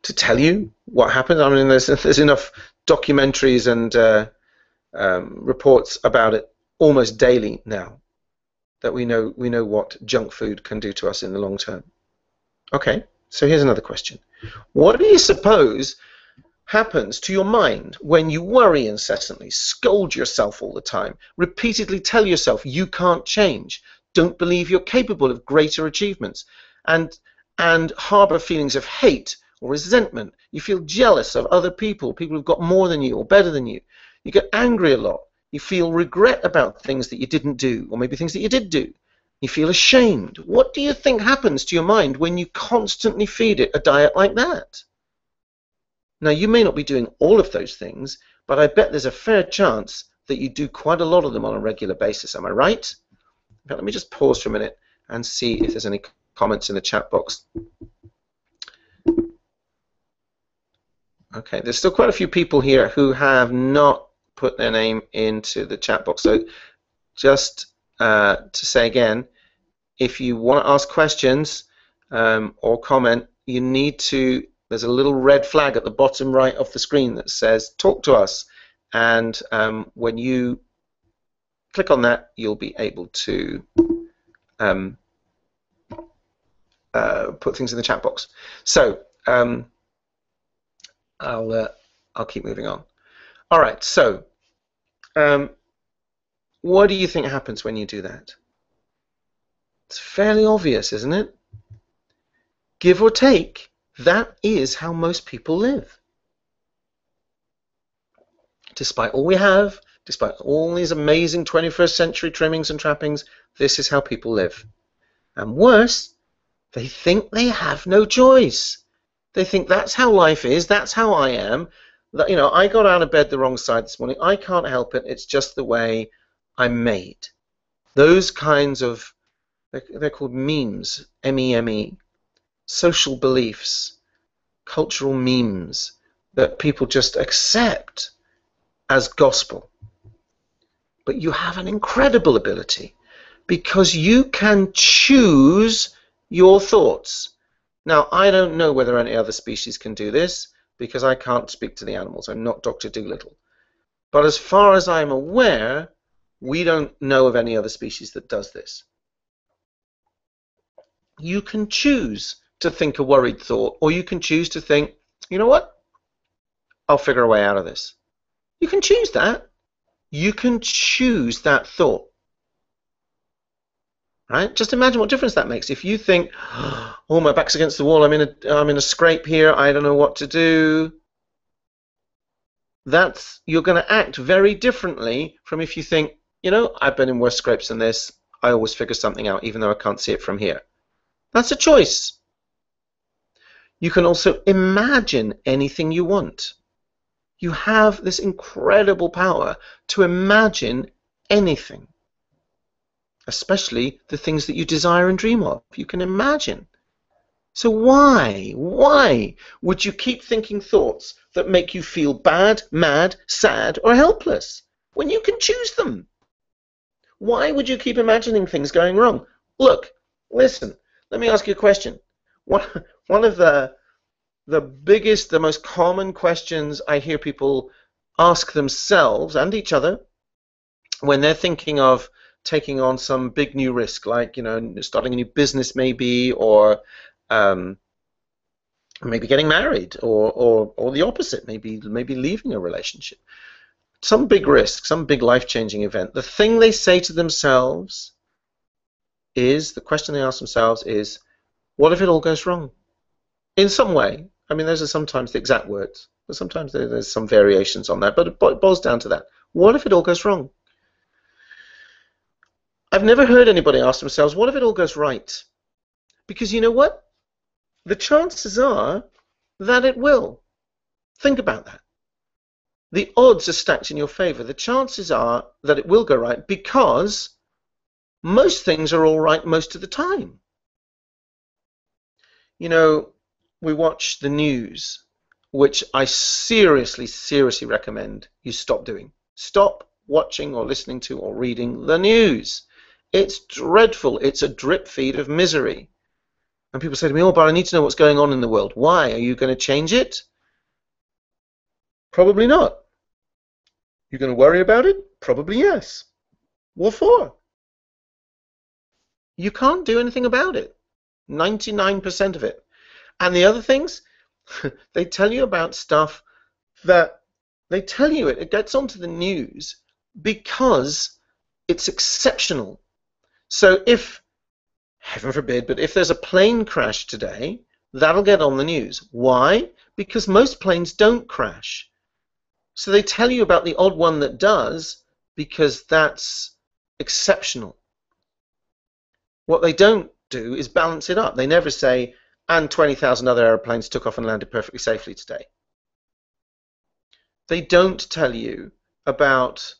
tell you what happened. I mean, there's enough documentaries and reports about it almost daily now that we know what junk food can do to us in the long term. Okay, so here's another question. What do you suppose happens to your mind when you worry incessantly, scold yourself all the time, repeatedly tell yourself you can't change, don't believe you're capable of greater achievements, and harbor feelings of hate or resentment? You feel jealous of other people who've got more than you or better than you. You get angry a lot. You feel regret about things that you didn't do, or maybe things that you did do. You feel ashamed. What do you think happens to your mind when you constantly feed it a diet like that? Now, you may not be doing all of those things, but I bet there's a fair chance that you do quite a lot of them on a regular basis. Am I right? In fact, let me just pause for a minute and see if there's any comments in the chat box. Okay, there's still quite a few people here who have not put their name into the chat box. So just to say again, if you want to ask questions or comment, you need to, there's a little red flag at the bottom right of the screen that says talk to us, and when you click on that, you'll be able to put things in the chat box. So I'll keep moving on. All right, so what do you think happens when you do that? It's fairly obvious, isn't it? Give or take, that is how most people live. Despite all we have, despite all these amazing 21st century trimmings and trappings, this is how people live. And worse, They think they have no choice. They think that's how life is, that's how I am. That, I got out of bed the wrong side this morning. I can't help it. It's just the way I'm made. Those kinds of, they're called memes, M-E-M-E, social beliefs, cultural memes that people just accept as gospel. But you have an incredible ability because you can choose your thoughts. Now, I don't know whether any other species can do this because I can't speak to the animals. I'm not Dr. Dolittle. But as far as I'm aware, we don't know of any other species that does this. You can choose to think a worried thought, or you can choose to think, you know what? I'll figure a way out of this. You can choose that. You can choose that thought. Right? Just imagine what difference that makes. If you think, oh, my back's against the wall, I'm in a scrape here, I don't know what to do. You're going to act very differently from if you think, I've been in worse scrapes than this. I always figure something out, even though I can't see it from here. That's a choice. You can also imagine anything you want. You have this incredible power to imagine anything, especially the things that you desire and dream of. You can imagine. So why would you keep thinking thoughts that make you feel bad, mad, sad, or helpless when you can choose them? Why would you keep imagining things going wrong? Look, listen, let me ask you a question. One of the biggest, the most common questions I hear people ask themselves and each other when they're thinking of taking on some big new risk, like starting a new business maybe, or maybe getting married, or the opposite, maybe leaving a relationship. Some big risk, some big life-changing event. The thing they say to themselves is, the question they ask themselves is, what if it all goes wrong? In some way. I mean, those are sometimes the exact words, but sometimes there's some variations on that, but it boils down to that. What if it all goes wrong? I've never heard anybody ask themselves, what if it all goes right? Because you know what? The chances are that it will. Think about that. The odds are stacked in your favor. The chances are that it will go right because most things are all right most of the time. We watch the news, which I seriously recommend you stop doing. Stop watching or listening to or reading the news. It's dreadful. It's a drip feed of misery. And people say to me, oh, but I need to know what's going on in the world. Why? Are you going to change it? Probably not. You're going to worry about it? Probably yes. What for? You can't do anything about it. 99% of it. And the other things, they tell you about stuff that they tell you it gets onto the news because it's exceptional. So if, heaven forbid, but if there's a plane crash today, that'll get on the news. Why? Because most planes don't crash. So they tell you about the odd one that does because that's exceptional. What they don't do is balance it up. They never say, and 20,000 other airplanes took off and landed perfectly safely today. They don't tell you about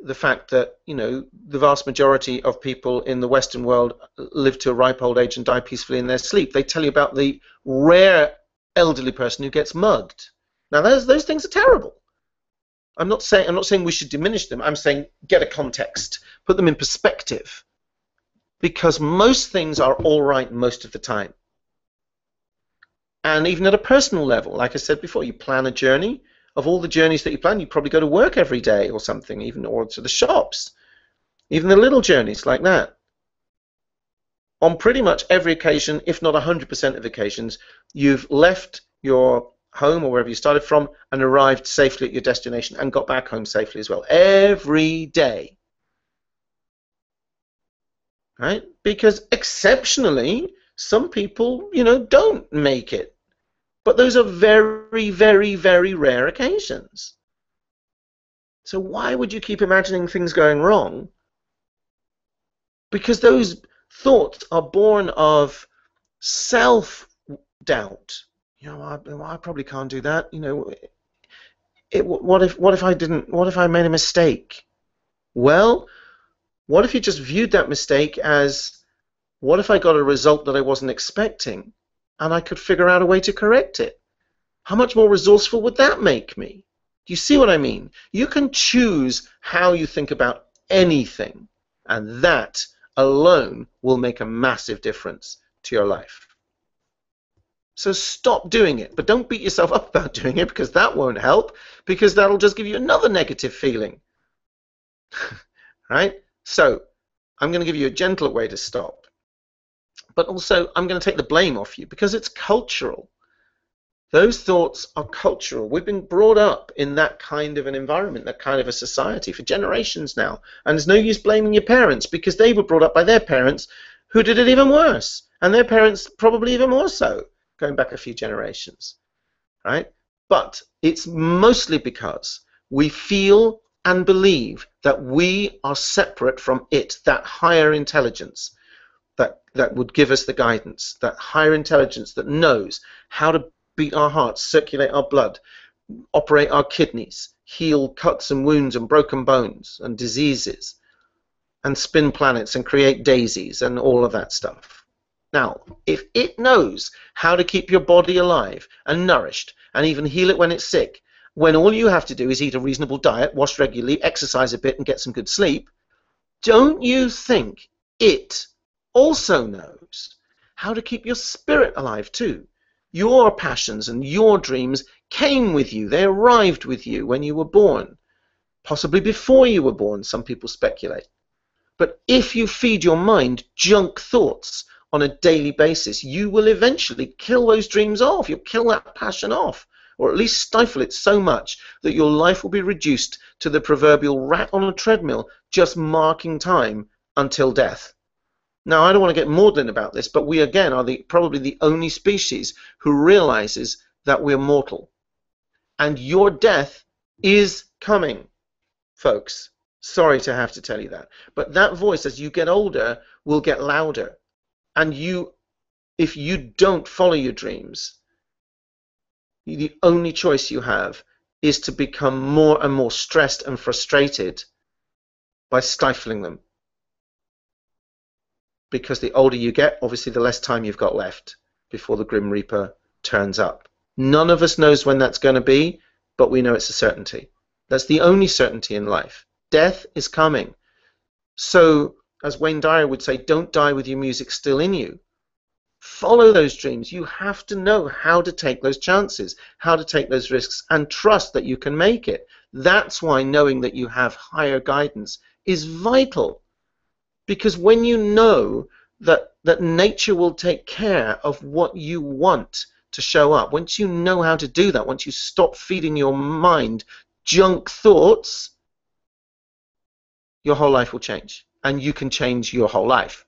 the fact that, the vast majority of people in the Western world live to a ripe old age and die peacefully in their sleep. They tell you about the rare elderly person who gets mugged. Now, those things are terrible. I'm not saying we should diminish them. I'm saying get a context, put them in perspective, because most things are all right most of the time. And even at a personal level, like I said before, you plan a journey. Of all the journeys that you plan, you probably go to work every day or something, or to the shops, even the little journeys like that. On pretty much every occasion, if not 100% of occasions, you've left your home or wherever you started from and arrived safely at your destination and got back home safely as well. Every day. Right? Because exceptionally, some people, don't make it. But those are very, very, very rare occasions. So why would you keep imagining things going wrong? Because those thoughts are born of Self-doubt. I probably can't do that. What if I didn't? What if I made a mistake? Well, what if you just viewed that mistake as, what if I got a result that I wasn't expecting and I could figure out a way to correct it? How much more resourceful would that make me? Do you see what I mean? You can choose how you think about anything, and that alone will make a massive difference to your life. So stop doing it, but don't beat yourself up about doing it, because that won't help, because that'll just give you another negative feeling. Right? So I'm going to give you a gentler way to stop. But also, I'm going to take the blame off you, because it's cultural. Those thoughts are cultural. We've been brought up in that kind of an environment, that kind of a society for generations now. And there's no use blaming your parents, because they were brought up by their parents who did it even worse. And their parents probably even more so, going back a few generations. Right? But it's mostly because we feel and believe that we are separate from it, that higher intelligence that would give us the guidance, that higher intelligence that knows how to beat our hearts, circulate our blood, operate our kidneys, heal cuts and wounds and broken bones and diseases, and spin planets and create daisies and all of that stuff. Now, if it knows how to keep your body alive and nourished and even heal it when it's sick, when all you have to do is eat a reasonable diet, wash regularly, exercise a bit and get some good sleep, don't you think it also knows how to keep your spirit alive too? Your passions and your dreams came with you. They arrived with you when you were born. Possibly before you were born, some people speculate. But if you feed your mind junk thoughts on a daily basis, you will eventually kill those dreams off. You'll kill that passion off, or at least stifle it so much that your life will be reduced to the proverbial rat on a treadmill, just marking time until death. Now, I don't want to get maudlin about this, but we, again, are probably the only species who realizes that we're mortal. And your death is coming, folks. Sorry to have to tell you that. But that voice, as you get older, will get louder. And if you don't follow your dreams, the only choice you have is to become more and more stressed and frustrated by stifling them. Because the older you get, obviously the less time you've got left before the Grim Reaper turns up. None of us knows when that's going to be, but we know it's a certainty. That's the only certainty in life. Death is coming. So, as Wayne Dyer would say, don't die with your music still in you. Follow those dreams. You have to know how to take those chances, how to take those risks, and trust that you can make it. That's why knowing that you have higher guidance is vital. Because when you know that nature will take care of what you want to show up, once you know how to do that, once you stop feeding your mind junk thoughts, your whole life will change. And you can change your whole life.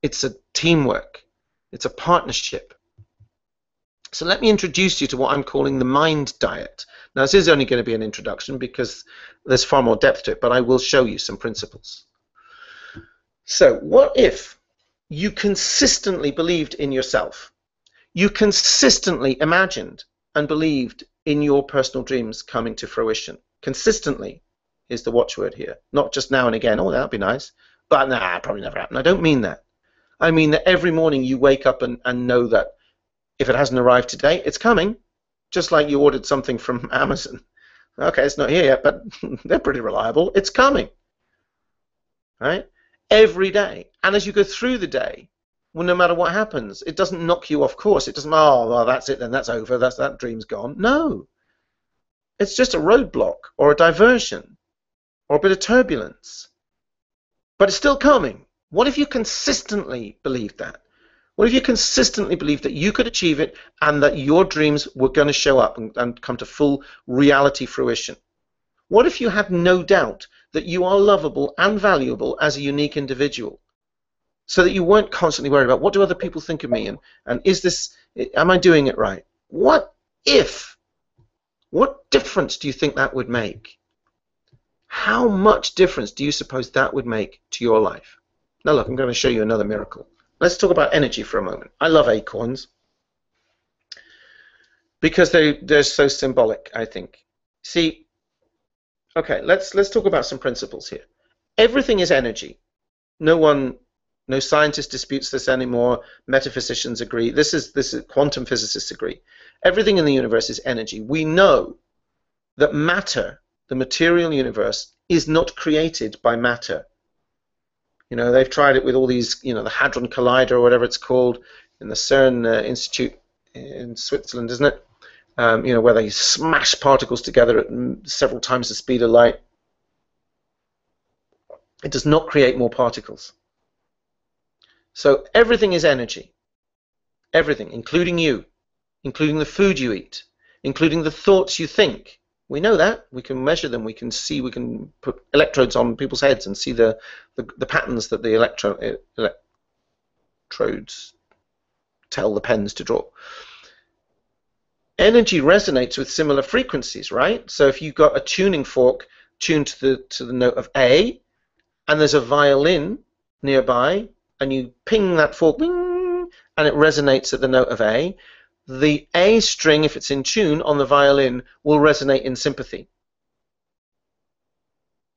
It's a teamwork. It's a partnership. So let me introduce you to what I'm calling the mind diet. Now, this is only going to be an introduction because there's far more depth to it, but I will show you some principles. So what if you consistently believed in yourself? You consistently imagined and believed in your personal dreams coming to fruition. Consistently is the watchword here. Not just now and again, oh, that'd be nice. But nah, probably never happened. I don't mean that. I mean that every morning you wake up and know that if it hasn't arrived today, it's coming. Just like you ordered something from Amazon. Okay, it's not here yet, but they're pretty reliable. It's coming. Right? Every day. And as you go through the day, well, no matter what happens, it doesn't knock you off course. It doesn't, oh, well, that's it then, that's over, that dream's gone. No. It's just a roadblock or a diversion or a bit of turbulence. But it's still coming. What if you consistently believed that? What if you consistently believed that you could achieve it and that your dreams were going to show up and come to full reality fruition? What if you had no doubt that you are lovable and valuable as a unique individual, so that you weren't constantly worried about what do other people think of me and is this, am I doing it right? What difference do you think that would make? How much difference do you suppose that would make to your life? Now look, I'm going to show you another miracle. let's talk about energy for a moment. I love acorns because they're so symbolic, I think. See, okay, let's talk about some principles here. Everything is energy. No scientist disputes this anymore. Metaphysicians agree. This is quantum physicists agree. Everything in the universe is energy. We know that matter, the material universe, is not created by matter. You know, they've tried it with all these, you know, the Hadron Collider or whatever it's called in the CERN Institute in Switzerland, isn't it? You know, where they smash particles together at several times the speed of light. It does not create more particles. So everything is energy. Everything, including you, including the food you eat, including the thoughts you think. We know that. We can measure them. We can see. We can put electrodes on people's heads and see the patterns that the electrodes tell the pens to draw. Energy resonates with similar frequencies, right? So if you've got a tuning fork tuned to the note of A, and there's a violin nearby, and you ping that fork, and it resonates at the note of A, the A string, if it's in tune on the violin, will resonate in sympathy,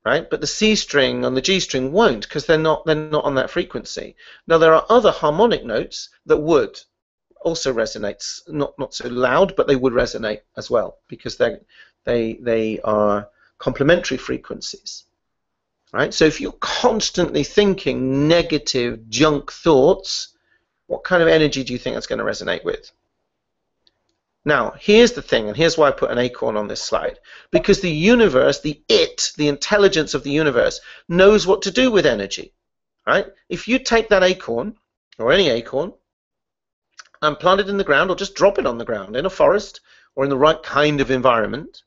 right? But the C string on the G string won't, because they're not on that frequency. Now there are other harmonic notes that would also resonate, not so loud, but they would resonate as well, because they are complementary frequencies, right? So if you're constantly thinking negative junk thoughts, what kind of energy do you think that's going to resonate with? Now, here's the thing, and here's why I put an acorn on this slide. Because the universe, the intelligence of the universe, knows what to do with energy, right? If you take that acorn, or any acorn, and plant it in the ground, or just drop it on the ground in a forest, or in the right kind of environment,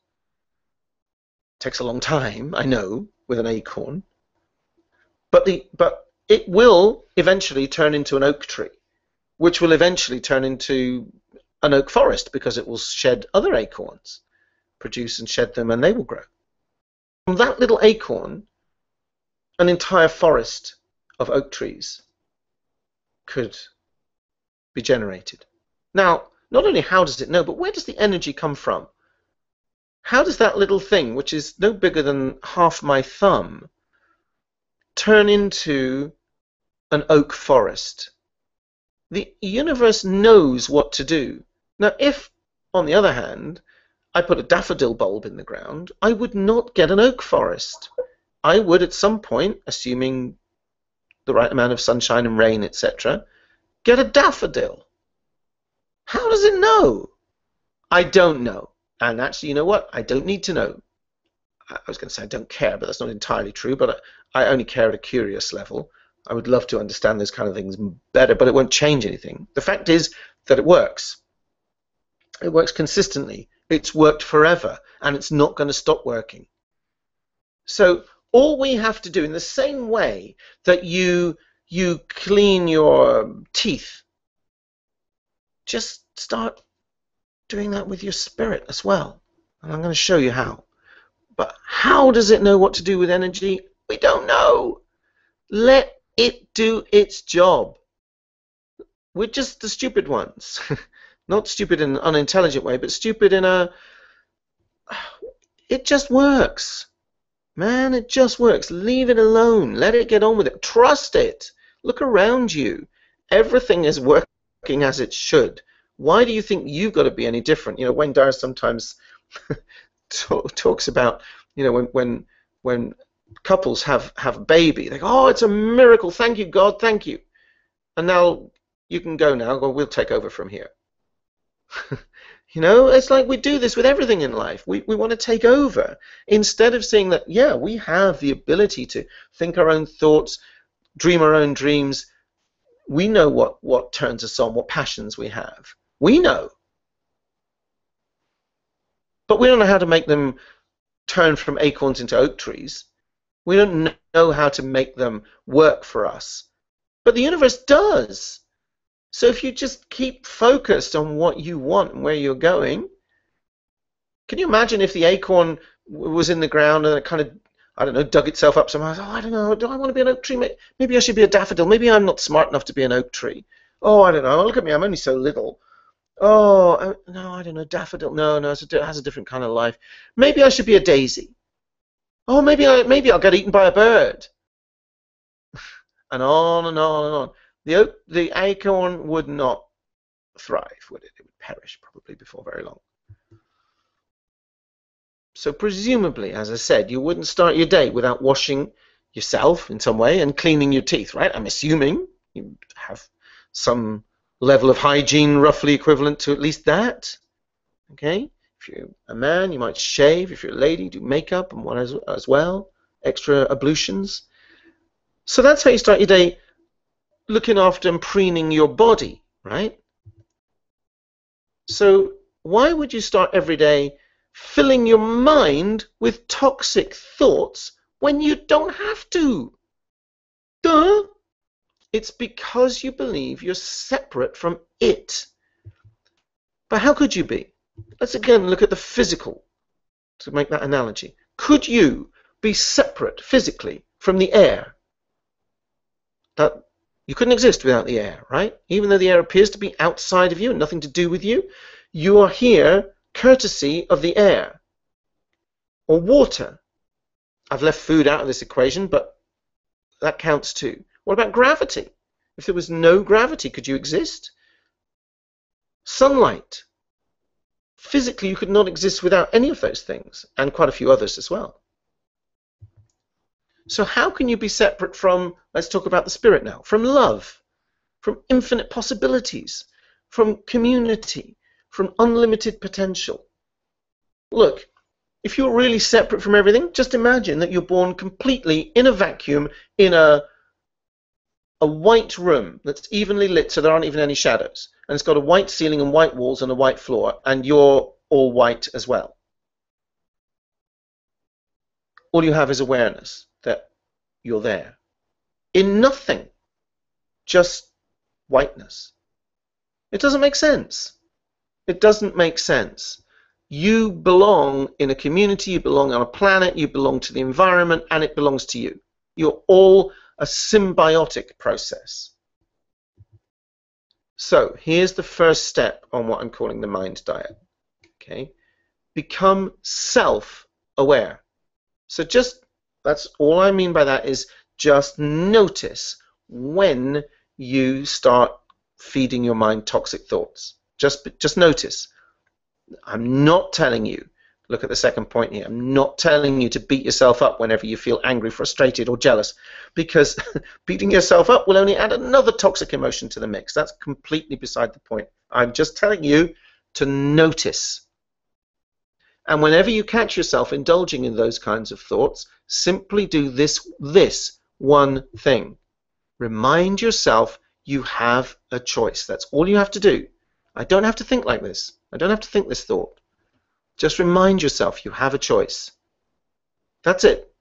it takes a long time, I know, with an acorn, but it will eventually turn into an oak tree, which will eventually turn into an oak forest, because it will shed other acorns, produce and shed them, and they will grow. From that little acorn, an entire forest of oak trees could be generated. Now, not only how does it know, but where does the energy come from? How does that little thing, which is no bigger than half my thumb, turn into an oak forest? The universe knows what to do. Now, if, on the other hand, I put a daffodil bulb in the ground, I would not get an oak forest. I would, at some point, assuming the right amount of sunshine and rain, etc., get a daffodil. How does it know? I don't know. And actually, you know what? I don't need to know. I was going to say I don't care, but that's not entirely true. But I only care at a curious level. I would love to understand those kind of things better, but it won't change anything. The fact is that it works. It works consistently. It's worked forever, and it's not going to stop working. So all we have to do, in the same way that you clean your teeth, just start doing that with your spirit as well. And I'm going to show you how. But how does it know what to do with energy? We don't know. Let it do its job. We're just the stupid ones. Not stupid in an unintelligent way, but stupid in a... It just works. Man, it just works. Leave it alone. Let it get on with it. Trust it. Look around you. Everything is working as it should. Why do you think you've got to be any different? You know, Wayne Dyer sometimes talks about, you know, when couples have a baby, they go, oh, it's a miracle. Thank you, God. Thank you. And now you can go now. Well, we'll take over from here. You know, it's like we do this with everything in life. We want to take over instead of seeing that, yeah, we have the ability to think our own thoughts, dream our own dreams. We know what turns us on, what passions we have. We know. But we don't know how to make them turn from acorns into oak trees. We don't know how to make them work for us. But the universe does. So if you just keep focused on what you want and where you're going, can you imagine if the acorn was in the ground and it kind of I don't know, dug itself up somehow. Oh, I don't know, do I want to be an oak tree? Maybe I should be a daffodil. Maybe I'm not smart enough to be an oak tree. Oh, I don't know. Look at me, I'm only so little. Oh, no, I don't know, daffodil. No, it has a different kind of life. Maybe I should be a daisy. Oh, maybe I'll get eaten by a bird. And on and on and on. The acorn would not thrive, would it? It would perish probably before very long. So presumably, as I said, you wouldn't start your day without washing yourself in some way and cleaning your teeth, right? I'm assuming you have some level of hygiene roughly equivalent to at least that. Okay? If you're a man, you might shave. If you're a lady, do makeup and one as well, extra ablutions. So that's how you start your day, looking after and preening your body, right? So why would you start every day filling your mind with toxic thoughts when you don't have to? Duh! It's because you believe you're separate from it. But how could you be? Let's again look at the physical to make that analogy. Could you be separate physically from the air? That you couldn't exist without the air, right? Even though the air appears to be outside of you and nothing to do with you, you are here courtesy of the air. Or water. I've left food out of this equation, but that counts too. What about gravity? If there was no gravity, could you exist? Sunlight. Physically, you could not exist without any of those things, and quite a few others as well. So how can you be separate from, let's talk about the spirit now, from love, from infinite possibilities, from community, from unlimited potential? Look, if you're really separate from everything, just imagine that you're born completely in a vacuum in a white room that's evenly lit so there aren't even any shadows. And it's got a white ceiling and white walls and a white floor, and you're all white as well. All you have is awareness that you're there. In nothing, just whiteness. It doesn't make sense. It doesn't make sense. You belong in a community, you belong on a planet, you belong to the environment, and it belongs to you. You're all a symbiotic process. So here's the first step on what I'm calling the mind diet. Okay? Become self-aware. So that's all I mean by that is just notice when you start feeding your mind toxic thoughts. Just notice. I'm not telling you, look at the second point here, I'm not telling you to beat yourself up whenever you feel angry, frustrated, or jealous, because beating yourself up will only add another toxic emotion to the mix. That's completely beside the point. I'm just telling you to notice. And whenever you catch yourself indulging in those kinds of thoughts, simply do this one thing. Remind yourself you have a choice. That's all you have to do. I don't have to think like this. I don't have to think this thought. Just remind yourself you have a choice. That's it.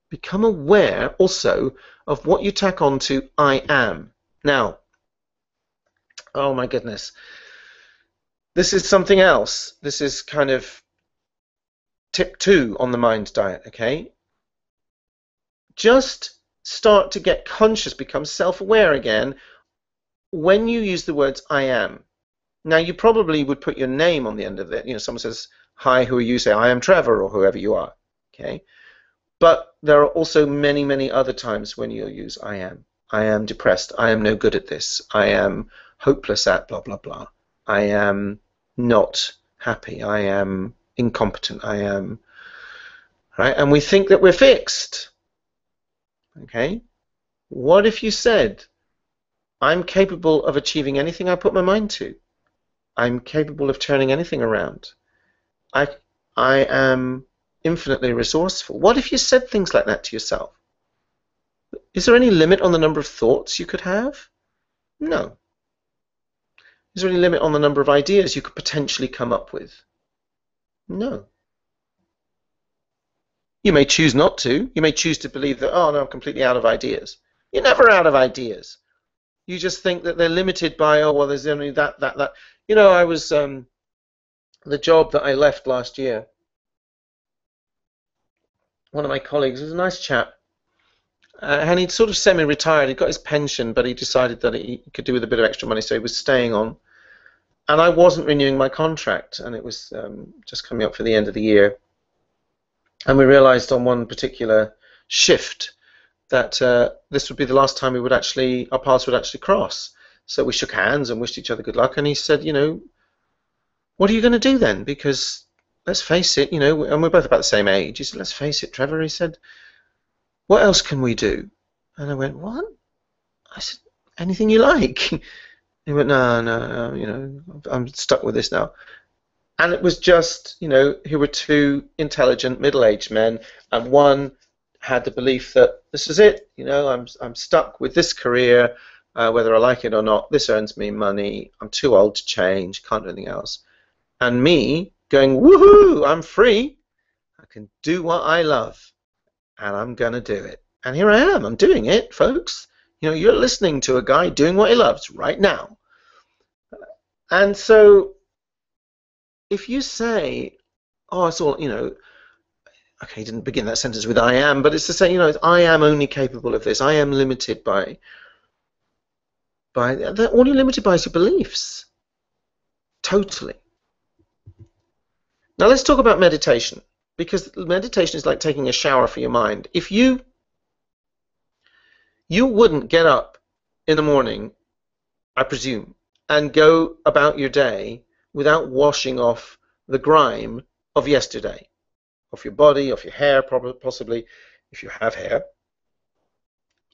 Become aware also of what you tack on to I am. Now, oh my goodness. This is something else. This is kind of tip 2 on the mind diet, okay? Just start to get conscious, become self-aware again when you use the words I am. Now, you probably would put your name on the end of it. You know, someone says, hi, who are you? Say, I am Trevor, or whoever you are, okay? But there are also many, many other times when you'll use I am. I am depressed. I am no good at this. I am hopeless at blah, blah, blah. I am not happy. I am incompetent. I am, right? And we think that we're fixed, okay? What if you said, I'm capable of achieving anything I put my mind to. I'm capable of turning anything around. I am infinitely resourceful. What if you said things like that to yourself? Is there any limit on the number of thoughts you could have? No. Is there any limit on the number of ideas you could potentially come up with? No. You may choose not to. You may choose to believe that, oh no, I'm completely out of ideas. You're never out of ideas. You just think that they're limited by, oh, well, there's only that. You know, I was, the job that I left last year, one of my colleagues, was a nice chap, and he'd sort of semi-retired. He'd got his pension, but he decided that he could do with a bit of extra money, so he was staying on. And I wasn't renewing my contract, and it was just coming up for the end of the year. And we realized on one particular shift that this would be the last time our paths would actually cross. So we shook hands and wished each other good luck, and he said, what are you going to do then? Because let's face it, and we're both about the same age. He said, let's face it, Trevor. He said, what else can we do? And I went, what? I said, anything you like. He went, no, I'm stuck with this now. And it was just, here were two intelligent middle-aged men, and one had the belief that this is it, I'm stuck with this career, whether I like it or not. This earns me money. I'm too old to change. Can't do anything else. And me going, woohoo! I'm free. I can do what I love, and I'm gonna do it. And here I am. I'm doing it, folks. You're listening to a guy doing what he loves right now. And so, if you say, oh, it's all, okay, he didn't begin that sentence with I am, but it's to say, I am only capable of this. I am limited by all you're limited by is your beliefs. Totally. Now let's talk about meditation, because meditation is like taking a shower for your mind. If you wouldn't get up in the morning, I presume, and go about your day without washing off the grime of yesterday, off your body, off your hair, possibly, if you have hair,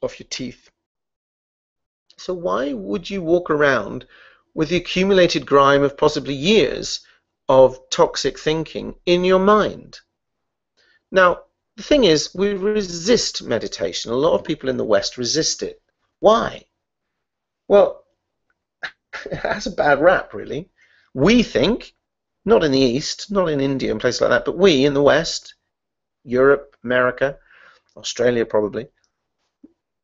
off your teeth. So why would you walk around with the accumulated grime of possibly years of toxic thinking in your mind? Now, the thing is, we resist meditation. A lot of people in the West resist it. Why? Well, it has a bad rap, really. We think, not in the East, not in India and places like that, but we in the West, Europe, America, Australia probably,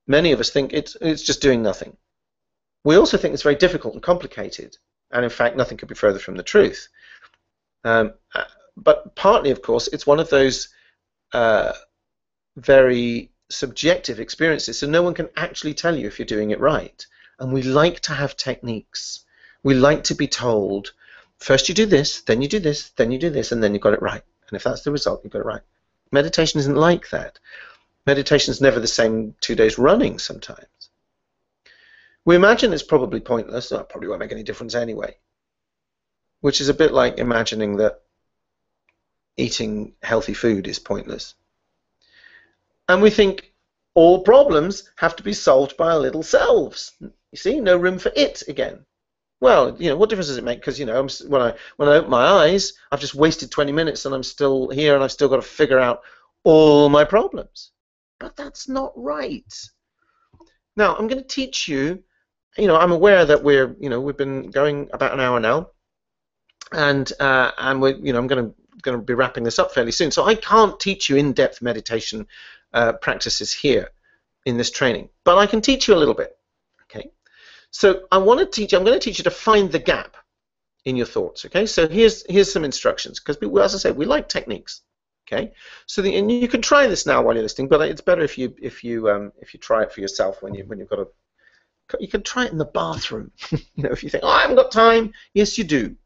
many of us think it's just doing nothing. We also think it's very difficult and complicated, and in fact nothing could be further from the truth. But partly, of course, it's one of those very subjective experiences, so no one can actually tell you if you're doing it right. And we like to have techniques. We like to be told, first you do this, then you do this, then you do this, and then you got it right. And if that's the result, you got it right. Meditation isn't like that. Meditation is never the same 2 days running sometimes. We imagine it's probably pointless. It probably won't make any difference anyway. Which is a bit like imagining that eating healthy food is pointless. And we think all problems have to be solved by our little selves. You see, no room for it again. Well, what difference does it make? Because when I open my eyes, I've just wasted 20 minutes and I'm still here and I've still got to figure out all my problems. But that's not right. Now, I'm going to teach you. I'm aware that we've been going about an hour now, and we're, I'm going to be wrapping this up fairly soon. So I can't teach you in-depth meditation practices here in this training, but I can teach you a little bit. Okay. So I'm going to teach you to find the gap in your thoughts. Okay. So here's some instructions, because as I said, we like techniques. Okay. So and you can try this now while you're listening, but it's better if you try it for yourself when you've got you can try it in the bathroom. If you think, I haven't got time, yes you do.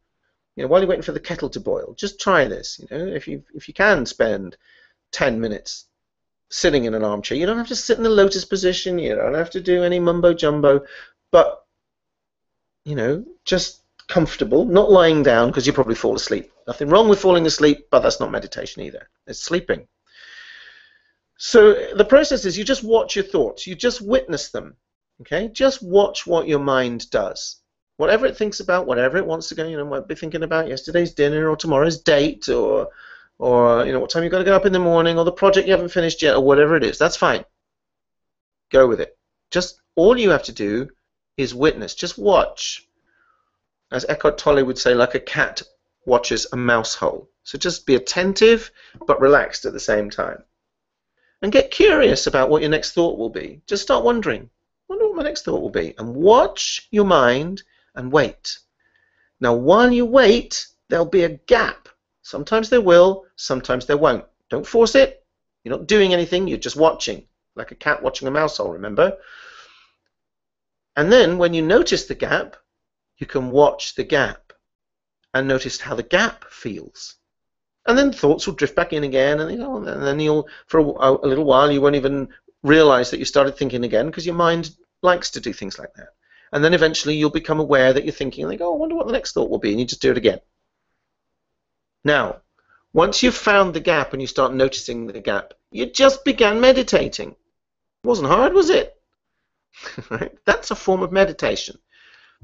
While you're waiting for the kettle to boil, just try this. If you can spend 10 minutes sitting in an armchair, you don't have to sit in the lotus position. You don't have to do any mumbo jumbo, but just comfortable, not lying down, because you probably fall asleep. Nothing wrong with falling asleep, but that's not meditation either. It's sleeping. So the process is you just watch your thoughts. You just witness them. Okay, just watch what your mind does. Whatever it thinks about, whatever it wants to go, might be thinking about yesterday's dinner or tomorrow's date, or what time you've got to get up in the morning, or the project you haven't finished yet, or whatever it is. That's fine. Go with it. Just all you have to do is witness. Just watch. As Eckhart Tolle would say, like a cat watches a mouse hole. So just be attentive, but relaxed at the same time. And get curious about what your next thought will be. Just start wondering. Wonder what my next thought will be, and watch your mind and wait. Now, while you wait, there'll be a gap. Sometimes there will, sometimes there won't. Don't force it. You're not doing anything, you're just watching, like a cat watching a mouse hole, remember? And then when you notice the gap, you can watch the gap and notice how the gap feels. And then thoughts will drift back in again, and then you'll, for a little while, you won't even realize that you started thinking again, because your mind likes to do things like that. And then eventually you'll become aware that you're thinking, and they go, I wonder what the next thought will be, and you just do it again. Now, once you've found the gap and you start noticing the gap, you just began meditating. It wasn't hard, was it? Right? That's a form of meditation.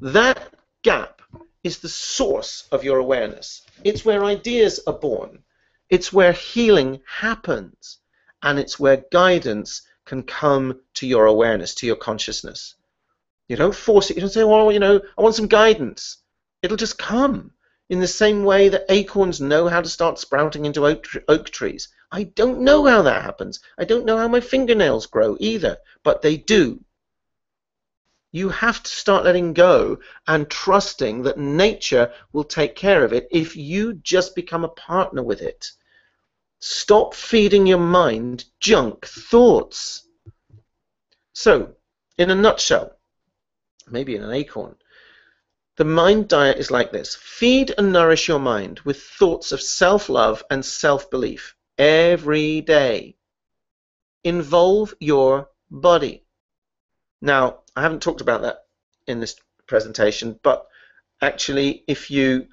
That gap is the source of your awareness. It's where ideas are born. It's where healing happens. And it's where guidance can come to your awareness, to your consciousness. You don't force it. You don't say, well, I want some guidance. It'll just come. In the same way that acorns know how to start sprouting into oak trees. I don't know how that happens. I don't know how my fingernails grow either, but they do. You have to start letting go and trusting that nature will take care of it if you just become a partner with it. Stop feeding your mind junk thoughts. So, in a nutshell, maybe in an acorn, the mind diet is like this. Feed and nourish your mind with thoughts of self-love and self-belief every day. Involve your body. Now, I haven't talked about that in this presentation, but actually, if you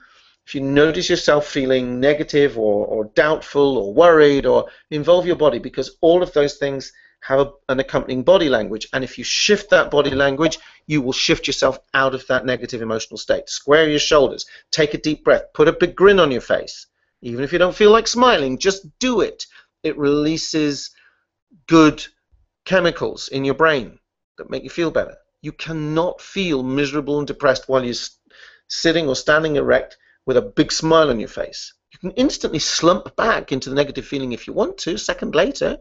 notice yourself feeling negative or doubtful or worried, or involve your body, because all of those things have an accompanying body language, and if you shift that body language, you will shift yourself out of that negative emotional state. Square your shoulders, take a deep breath, put a big grin on your face. Even if you don't feel like smiling, just do it. It releases good chemicals in your brain that make you feel better. You cannot feel miserable and depressed while you're sitting or standing erect with a big smile on your face. You can instantly slump back into the negative feeling if you want to, a second later,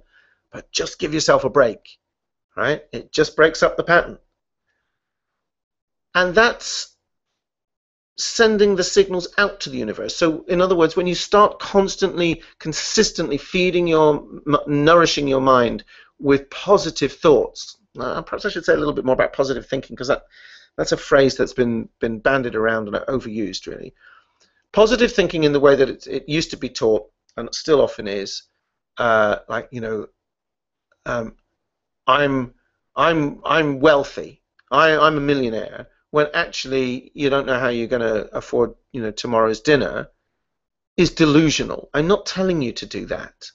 but just give yourself a break, right? It just breaks up the pattern. And that's sending the signals out to the universe. So in other words, when you start constantly, consistently nourishing your mind with positive thoughts, perhaps I should say a little bit more about positive thinking, because that's a phrase that's been bandied around and overused, really. Positive thinking in the way that it used to be taught, and it still often is, like, I'm wealthy, I'm a millionaire, when actually you don't know how you're going to afford tomorrow's dinner, is delusional. I'm not telling you to do that,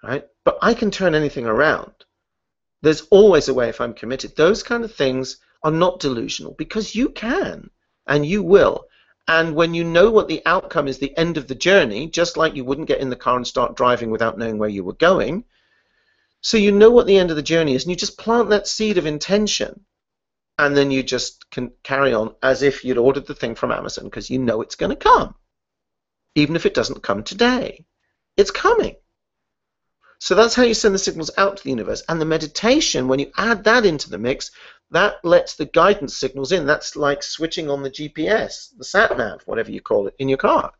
right? But I can turn anything around. There's always a way if I'm committed. Those kind of things are not delusional, because you can and you will. And when you know what the outcome is, the end of the journey, just like you wouldn't get in the car and start driving without knowing where you were going, so you know what the end of the journey is, and you just plant that seed of intention, and then you just can carry on as if you'd ordered the thing from Amazon, because you know it's going to come. Even if it doesn't come today, it's coming. So that's how you send the signals out to the universe. And the meditation, when you add that into the mix, that lets the guidance signals in. That's like switching on the GPS, the sat-nav, whatever you call it, in your car.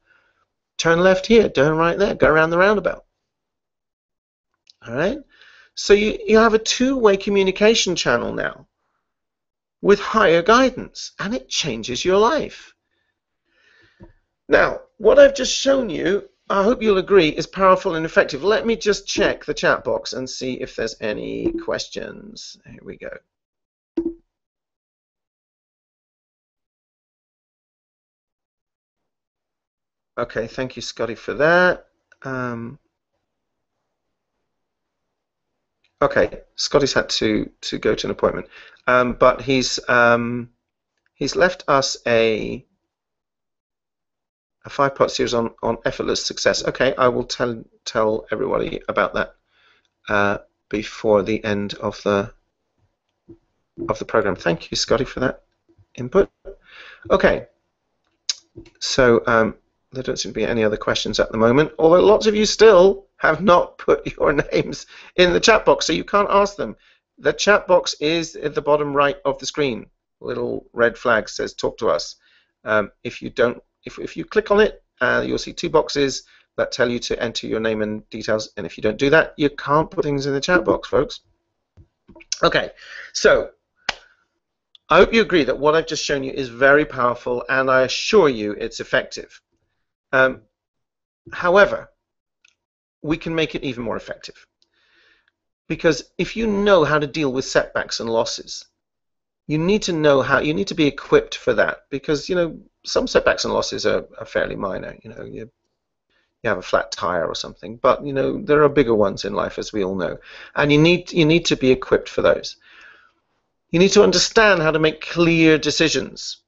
Turn left here, turn right there, go around the roundabout. All right? So you have a two-way communication channel now with higher guidance, and it changes your life. Now, what I've just shown you, I hope you'll agree, is powerful and effective. Let me just check the chat box and see if there's any questions. Here we go. Okay, thank you, Scotty, for that. Okay, Scotty's had to go to an appointment, but he's left us a 5-part series on effortless success. Okay, I will tell everybody about that before the end of the program. Thank you, Scotty, for that input. Okay, so there don't seem to be any other questions at the moment, although lots of you still have not put your names in the chat box, so you can't ask them. The chat box is at the bottom right of the screen. Little red flag says "Talk to us." If you click on it, you'll see two boxes. that tell you to enter your name and details, and if you don't do that, you can't put things in the chat box, folks. Okay, so I hope you agree that what I've just shown you is very powerful, and I assure you it's effective. However, we can make it even more effective, because if you know how to deal with setbacks and losses, you need to know how, you need to be equipped for that, because some setbacks and losses are fairly minor. You have a flat tire or something, but there are bigger ones in life, as we all know, and you need to be equipped for those. You need to understand how to make clear decisions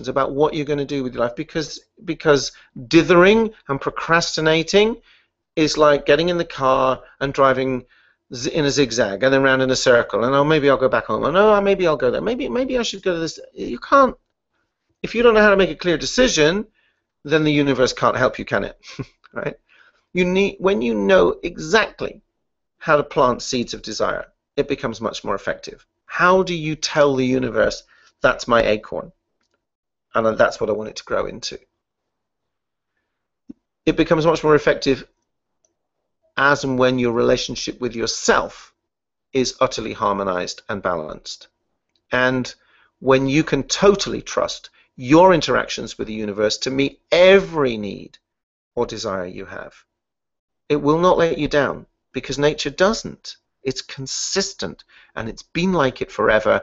about what you're going to do with your life, because dithering and procrastinating is like getting in the car and driving in a zigzag and then round in a circle, and maybe I'll go back home, and maybe I'll go there, maybe I should go to this. You can't. If you don't know how to make a clear decision, then the universe can't help you, can it? Right? When you know exactly how to plant seeds of desire, it becomes much more effective. How do you tell the universe, that's my acorn, and that's what I want it to grow into? It becomes much more effective as and when your relationship with yourself is utterly harmonized and balanced, and when you can totally trust your interactions with the universe to meet every need or desire you have. It will not let you down, because nature doesn't. It's consistent, and it's been like it forever,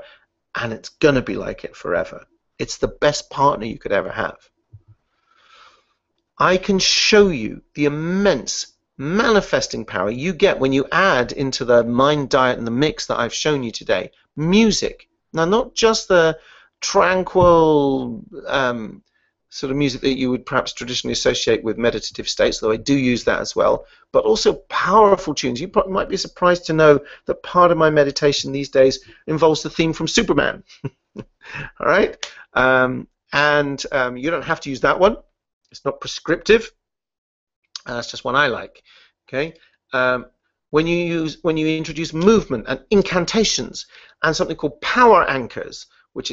and it's gonna be like it forever. It's the best partner you could ever have. I can show you the immense manifesting power you get when you add into the mind diet and the mix that I've shown you today music. Now, not just the tranquil sort of music that you would perhaps traditionally associate with meditative states, though I do use that as well, but also powerful tunes. You might be surprised to know that part of my meditation these days involves the theme from Superman. All right? You don't have to use that one. It's not prescriptive. That's just one I like. Okay? When you introduce movement and incantations and something called power anchors, which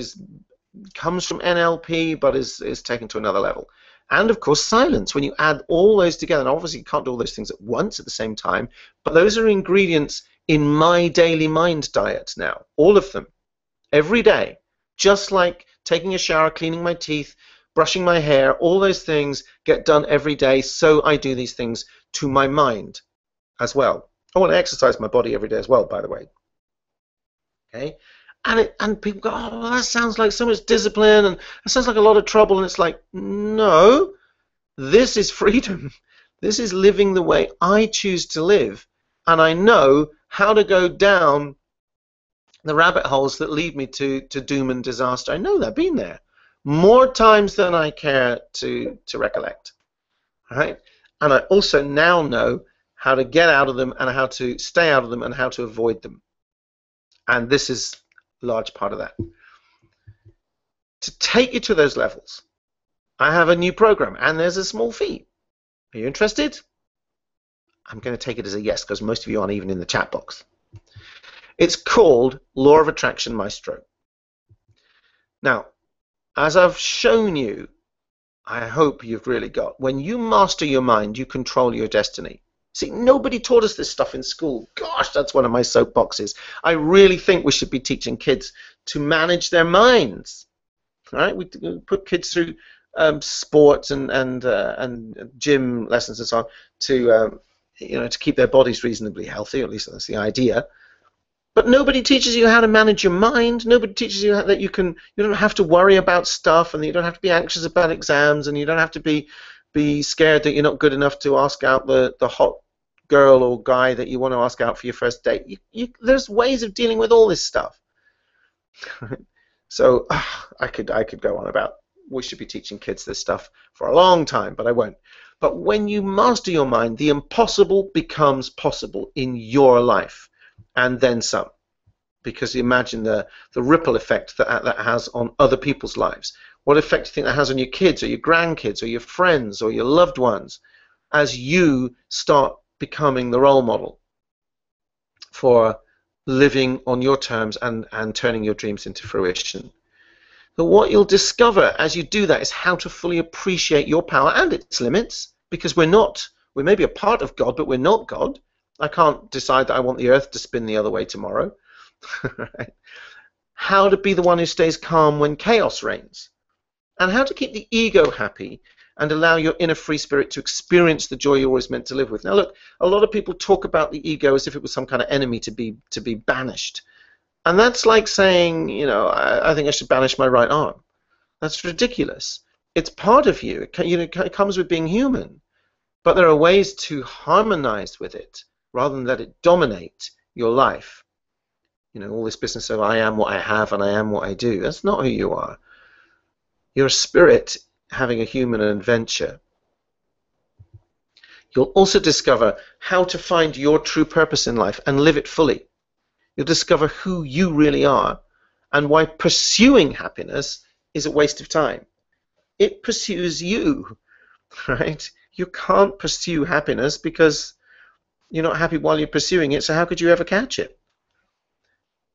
comes from NLP but is taken to another level, and of course silence. When you add all those together, and obviously you can't do all those things at once at the same time, but those are ingredients in my daily mind diet now, all of them, every day, just like taking a shower, cleaning my teeth, brushing my hair. All those things get done every day, so I do these things to my mind as well. I want to exercise my body every day as well, by the way. Okay? And people go, oh, well, that sounds like so much discipline, and that sounds like a lot of trouble. And it's like, no, this is freedom. This is living the way I choose to live. And I know how to go down the rabbit holes that lead me to doom and disaster. I know that, I've been there more times than I care to recollect. All right? And I also now know how to get out of them and how to stay out of them and how to avoid them. And this is a large part of that. To take you to those levels, I have a new program, and there's a small fee. Are you interested? I'm going to take it as a yes, because most of you aren't even in the chat box. It's called Law of Attraction Maestro. Now, as I've shown you, I hope you've really got, when you master your mind, you control your destiny. See, nobody taught us this stuff in school. Gosh, that's one of my soapboxes. I really think we should be teaching kids to manage their minds. Right? We put kids through sports and gym lessons and so on to keep their bodies reasonably healthy. At least that's the idea. But nobody teaches you how to manage your mind. Nobody teaches you that you don't have to worry about stuff, and you don't have to be anxious about exams, and you don't have to be scared that you're not good enough to ask out the hot girl or guy that you want to ask out for your first date. There's ways of dealing with all this stuff. So I could go on about we should be teaching kids this stuff for a long time, but I won't. But when you master your mind, the impossible becomes possible in your life, and then some. Because imagine the ripple effect that has on other people's lives. What effect do you think that has on your kids or your grandkids or your friends or your loved ones as you start becoming the role model for living on your terms and turning your dreams into fruition? So what you'll discover as you do that is how to fully appreciate your power and its limits, because we may be a part of God, but we're not God. I can't decide that I want the earth to spin the other way tomorrow. Right? How to be the one who stays calm when chaos reigns, and how to keep the ego happy and allow your inner free spirit to experience the joy you're always meant to live with. Now look, a lot of people talk about the ego as if it was some kind of enemy to be banished. And that's like saying, I think I should banish my right arm. That's ridiculous. It's part of you. It comes with being human. But there are ways to harmonize with it rather than let it dominate your life. All this business of I am what I have and I am what I do. That's not who you are. You're a spirit having a human adventure. You'll also discover how to find your true purpose in life and live it fully. You'll discover who you really are and why pursuing happiness is a waste of time. It pursues you, right? You can't pursue happiness because you're not happy while you're pursuing it, so how could you ever catch it?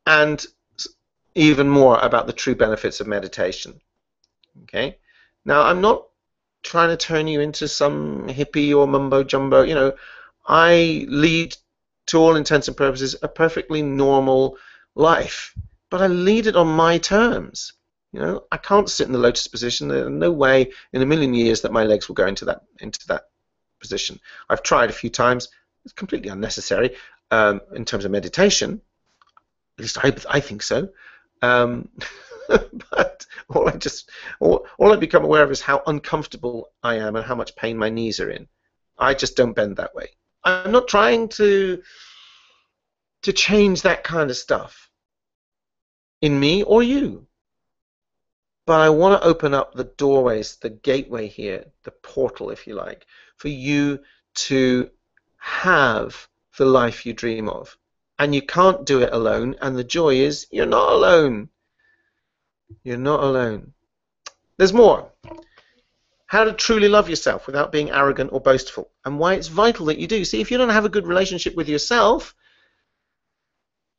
And even more about the true benefits of meditation. Okay? Now, I'm not trying to turn you into some hippie or mumbo jumbo. I lead, to all intents and purposes, a perfectly normal life, but I lead it on my terms. I can't sit in the lotus position. There's no way in a million years that my legs will go into that position. I've tried a few times. It's completely unnecessary in terms of meditation. At least I think so. But all I become aware of is how uncomfortable I am and how much pain my knees are in. I just don't bend that way. I'm not trying to change that kind of stuff in me or you. But I want to open up the doorways, the gateway here, the portal, if you like, for you to have the life you dream of. And you can't do it alone, and the joy is you're not alone. You're not alone. There's more. How to truly love yourself without being arrogant or boastful, and why it's vital that you do. See, if you don't have a good relationship with yourself,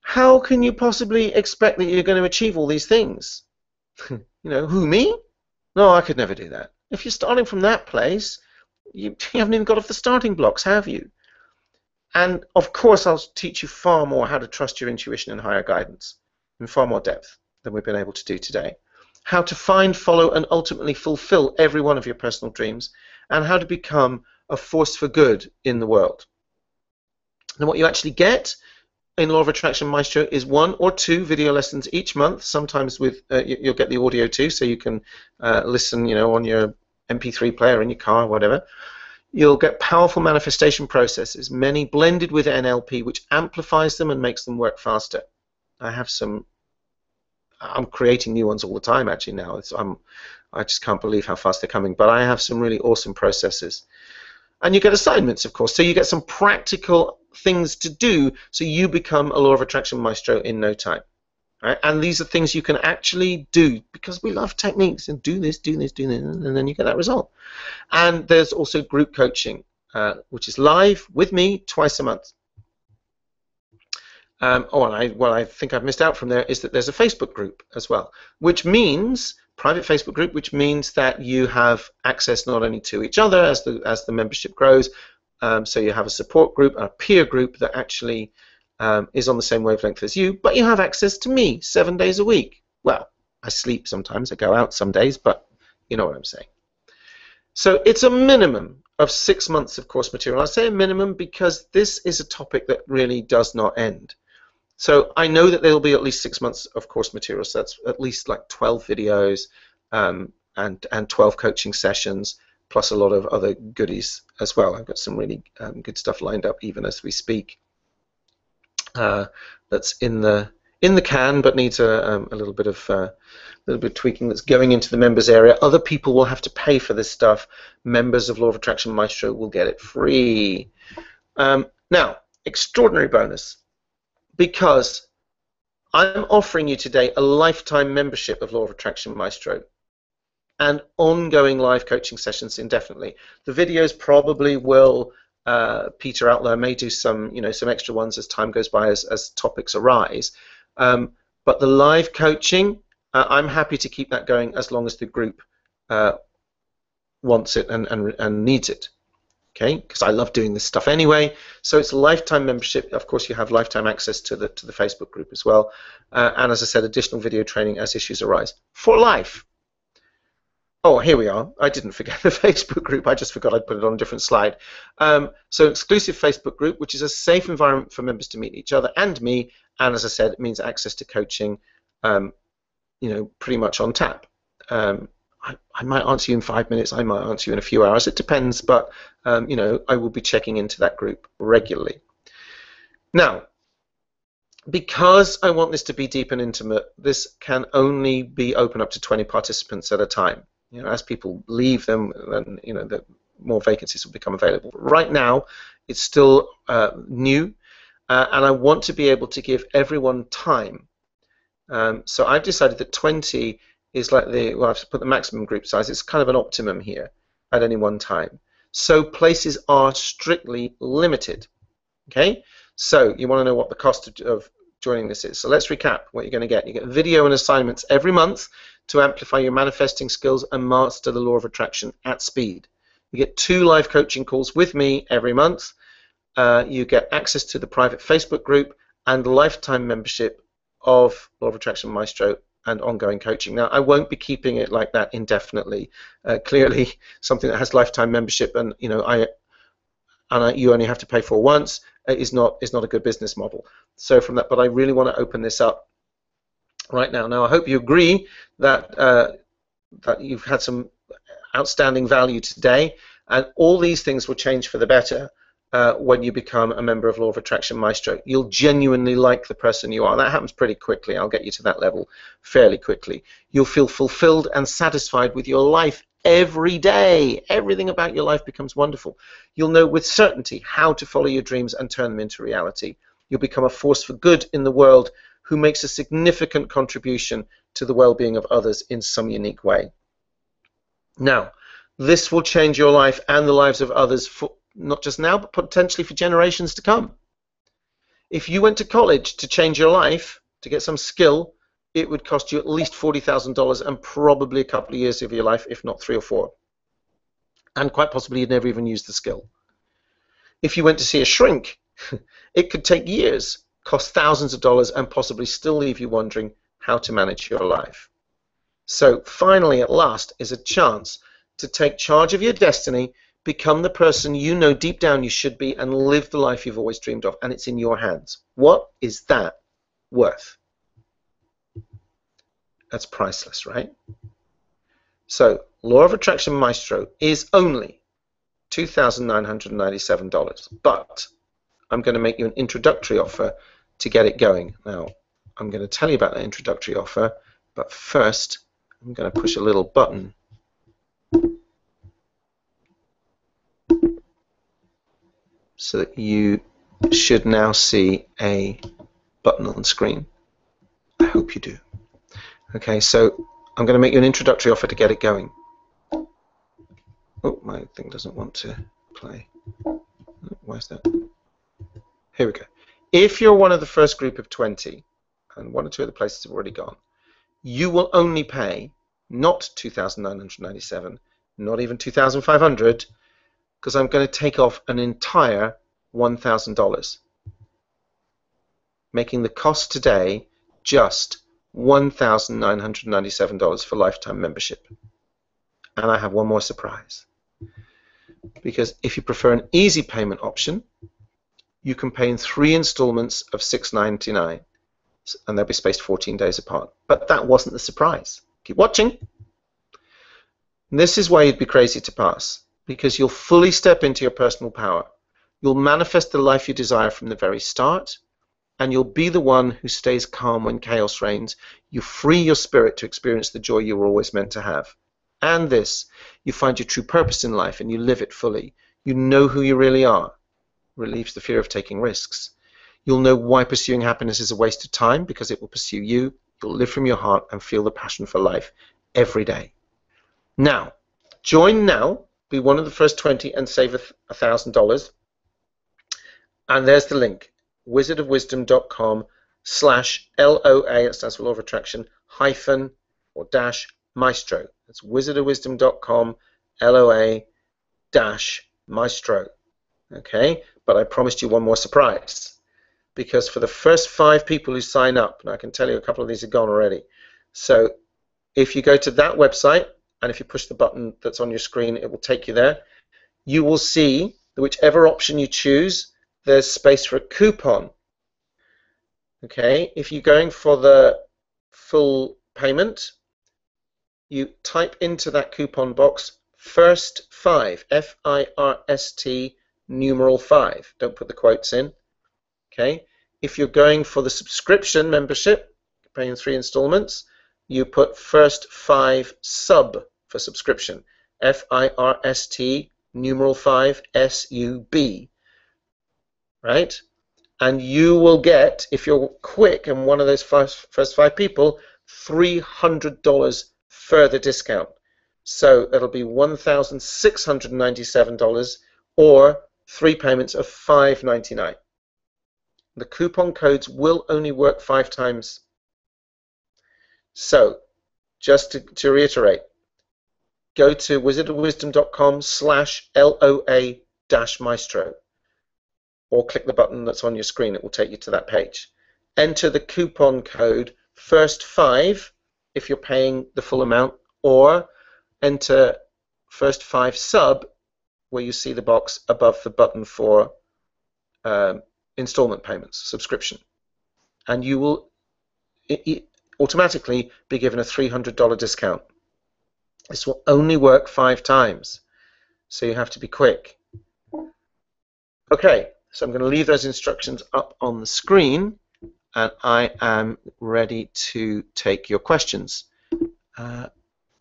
how can you possibly expect that you're going to achieve all these things? Who, me? No, I could never do that. If you're starting from that place, you haven't even got off the starting blocks, have you? And of course, I'll teach you far more how to trust your intuition and higher guidance in far more depth than we've been able to do today. How to find, follow, and ultimately fulfill every one of your personal dreams, and how to become a force for good in the world. And what you actually get in Law of Attraction Maestro is 1 or 2 video lessons each month. Sometimes with you'll get the audio too, so you can listen, on your MP3 player in your car, whatever. You'll get powerful manifestation processes, many blended with NLP, which amplifies them and makes them work faster. I'm creating new ones all the time, actually, now. I just can't believe how fast they're coming, but I have some really awesome processes. And you get assignments, of course, so you get some practical things to do so you become a Law of Attraction Maestro in no time. Right? And these are things you can actually do because we love techniques and do this, and then you get that result. And there's also group coaching, which is live with me twice a month. What I think I've missed out from there is that there's a Facebook group as well, which means private Facebook group, which means that you have access not only to each other as the membership grows, so you have a support group, a peer group that actually is on the same wavelength as you, but you have access to me 7 days a week. Well, I sleep sometimes, I go out some days, but you know what I'm saying. So it's a minimum of 6 months of course material. I say a minimum because this is a topic that really does not end. So I know that there will be at least 6 months of course material, so that's at least like 12 videos and 12 coaching sessions, plus a lot of other goodies as well. I've got some really good stuff lined up even as we speak. That's in the can, but needs a little bit of tweaking. That's going into the members area. Other people will have to pay for this stuff. Members of Law of Attraction Maestro will get it free. Now, extraordinary bonus, because I'm offering you today a lifetime membership of Law of Attraction Maestro and ongoing live coaching sessions indefinitely. The videos probably will peter out there. I may do some extra ones as time goes by, as topics arise. But the live coaching I'm happy to keep that going as long as the group wants it and needs it. Okay, because I love doing this stuff anyway. So it's a lifetime membership. Of course, you have lifetime access to the Facebook group as well, and as I said, additional video training as issues arise for life. Oh, here we are. I didn't forget the Facebook group. I just forgot I'd put it on a different slide. So exclusive Facebook group, which is a safe environment for members to meet each other and me. And as I said, it means access to coaching, pretty much on tap. I might answer you in 5 minutes. I might answer you in a few hours. It depends, but I will be checking into that group regularly. Now, because I want this to be deep and intimate, this can only be open up to 20 participants at a time. As people leave them, then the more vacancies will become available. Right now, it's still new, and I want to be able to give everyone time. So I've decided that 20 is like I've put the maximum group size. It's kind of an optimum here at any one time. So places are strictly limited. Okay, so you want to know what the cost of joining this is. So let's recap what you're going to get. You get video and assignments every month to amplify your manifesting skills and master the law of attraction at speed. You get 2 live coaching calls with me every month. You get access to the private Facebook group and lifetime membership of Law of Attraction Maestro and ongoing coaching. Now, I won't be keeping it like that indefinitely. Clearly, something that has lifetime membership and you only have to pay for once is not a good business model. So from that, but I really want to open this up right now. Now, I hope you agree that that you've had some outstanding value today, and all these things will change for the better when you become a member of Law of Attraction Maestro. You'll genuinely like the person you are. That happens pretty quickly. I'll get you to that level fairly quickly. You'll feel fulfilled and satisfied with your life every day. Everything about your life becomes wonderful. You'll know with certainty how to follow your dreams and turn them into reality. You'll become a force for good in the world who makes a significant contribution to the well-being of others in some unique way. Now, this will change your life and the lives of others for not just now, but potentially for generations to come. If you went to college to change your life, to get some skill, it would cost you at least $40,000 and probably a couple of years of your life, if not 3 or 4. And quite possibly you'd never even use the skill. If you went to see a shrink, it could take years, cost thousands of dollars, and possibly still leave you wondering how to manage your life. So finally, at last, is a chance to take charge of your destiny, become the person you know deep down you should be, and live the life you've always dreamed of, and it's in your hands. What is that worth? That's priceless, right? So, Law of Attraction Maestro is only $2,997, but I'm going to make you an introductory offer to get it going. Now, I'm going to tell you about that introductory offer, but first, I'm going to push a little button so that you should now see a button on the screen. I hope you do. Okay, so I'm going to make you an introductory offer to get it going. Oh, my thing doesn't want to play. Why is that? Here we go. If you're one of the first group of 20, and 1 or 2 of the places have already gone, you will only pay not $2,997, not even $2,500, because I'm going to take off an entire $1,000, making the cost today just $1,997 for lifetime membership. And I have one more surprise, because if you prefer an easy payment option, you can pay in 3 installments of $6.99, and they'll be spaced 14 days apart. But that wasn't the surprise. Keep watching. This is why you'd be crazy to pass, because you'll fully step into your personal power. You'll manifest the life you desire from the very start, and you'll be the one who stays calm when chaos reigns. You free your spirit to experience the joy you were always meant to have. And this, you find your true purpose in life and you live it fully. You know who you really are. Relieves the fear of taking risks. You'll know why pursuing happiness is a waste of time, because it will pursue you. You'll live from your heart and feel the passion for life every day. Now, join now. Be one of the first 20 and save $1,000. And there's the link, wizardofwisdom.com LOA, that stands for Law of Attraction, hyphen or dash maestro. That's wizardofwisdom.com, LOA dash maestro. Okay, but I promised you one more surprise, because for the first 5 people who sign up, and I can tell you a couple of these are gone already. So if you go to that website, and if you push the button that's on your screen, it will take you there. You will see that whichever option you choose, there's space for a coupon. Okay, if you're going for the full payment, you type into that coupon box first 5, FIRST numeral 5. Don't put the quotes in. Okay, if you're going for the subscription membership, paying 3 installments, you put first 5 sub for subscription, FIRST numeral 5 SUB, right? And you will get, if you're quick and one of those first 5 people, $300 further discount. So that'll be $1,697 or 3 payments of $5.99. The coupon codes will only work 5 times. So just to reiterate, go to wizardofwisdom.com/LOA-maestro. or click the button that's on your screen. It will take you to that page. Enter the coupon code first 5 if you're paying the full amount, or enter first 5 sub where you see the box above the button for installment payments, subscription. And you will automatically be given a $300 discount. This will only work 5 times, so you have to be quick. Okay. So I'm going to leave those instructions up on the screen, and I am ready to take your questions.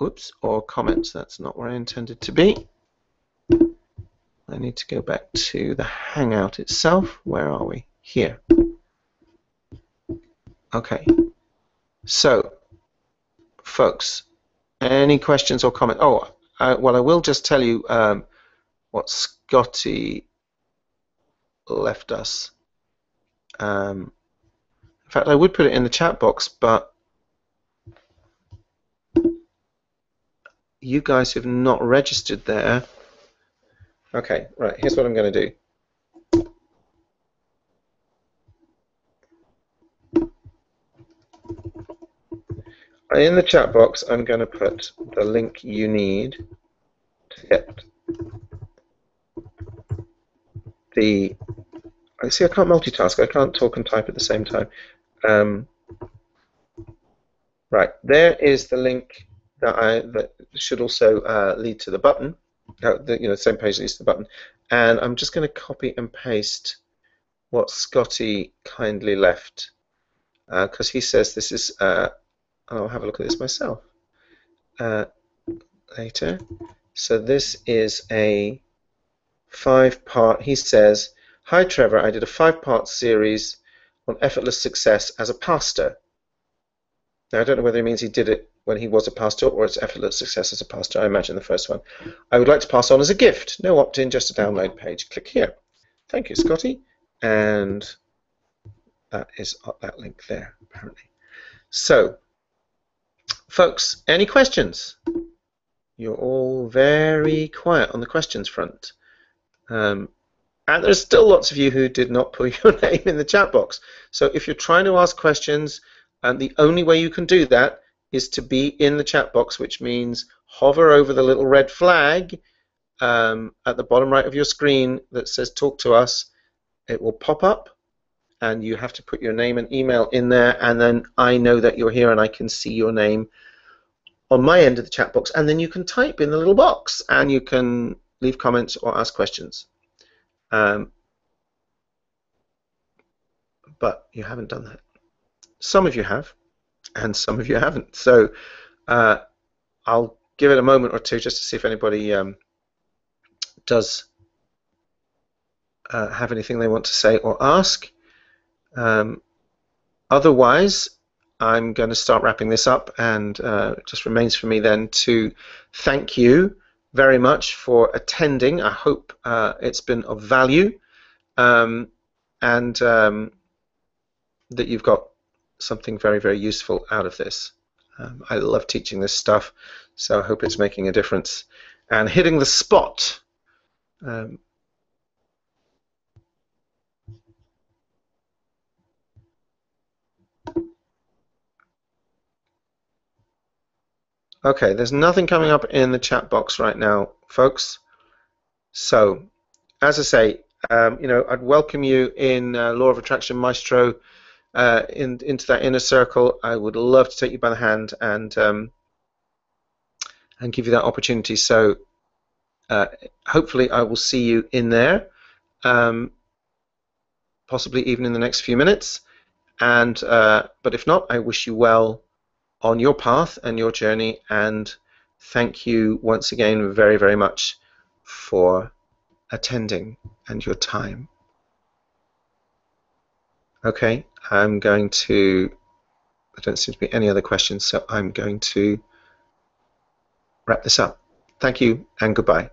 Oops, or comments. That's not where I intended to be. I need to go back to the Hangout itself. Where are we? Here. Okay. So, folks, any questions or comments? Oh, well, I will just tell you what Scotty left us. In fact, I would put it in the chat box, but you guys have not registered there. Okay, right, here's what I'm going to do. In the chat box, I'm going to put the link you need to get the... I see I can't multitask. I can't talk and type at the same time. Right, there is the link that should also lead to the button. The same page leads to the button. And I'm just going to copy and paste what Scotty kindly left, because he says this is. I'll have a look at this myself later. So this is a 5-part. He says, "Hi Trevor, I did a 5-part series on effortless success as a pastor." Now I don't know whether he means he did it when he was a pastor or it's effortless success as a pastor. I imagine the first one. "I would like to pass on as a gift. No opt-in, just a download page. Click here." Thank you, Scotty. And that is that link there, apparently. So, folks, any questions? You're all very quiet on the questions front. And there's still lots of you who did not put your name in the chat box. So if you're trying to ask questions, the only way you can do that is to be in the chat box, which means hover over the little red flag at the bottom right of your screen that says talk to us. It will pop up, and you have to put your name and email in there, and then I know that you're here and I can see your name on my end of the chat box, and then you can type in the little box and you can leave comments or ask questions. But you haven't done that. Some of you have, and some of you haven't. So I'll give it a moment or two just to see if anybody does have anything they want to say or ask. Otherwise, I'm going to start wrapping this up, and it just remains for me then to thank you very much for attending. I hope it's been of value, and that you've got something very, very useful out of this. I love teaching this stuff, so I hope it's making a difference and hitting the spot. Okay, there's nothing coming up in the chat box right now, folks. So, as I say, I'd welcome you in Law of Attraction Maestro into that inner circle. I would love to take you by the hand and give you that opportunity. So, hopefully, I will see you in there, possibly even in the next few minutes. And but if not, I wish you well on your path and your journey, and thank you once again very, very much for attending and your time. Okay, I don't seem to be any other questions, so I'm going to wrap this up. Thank you and goodbye.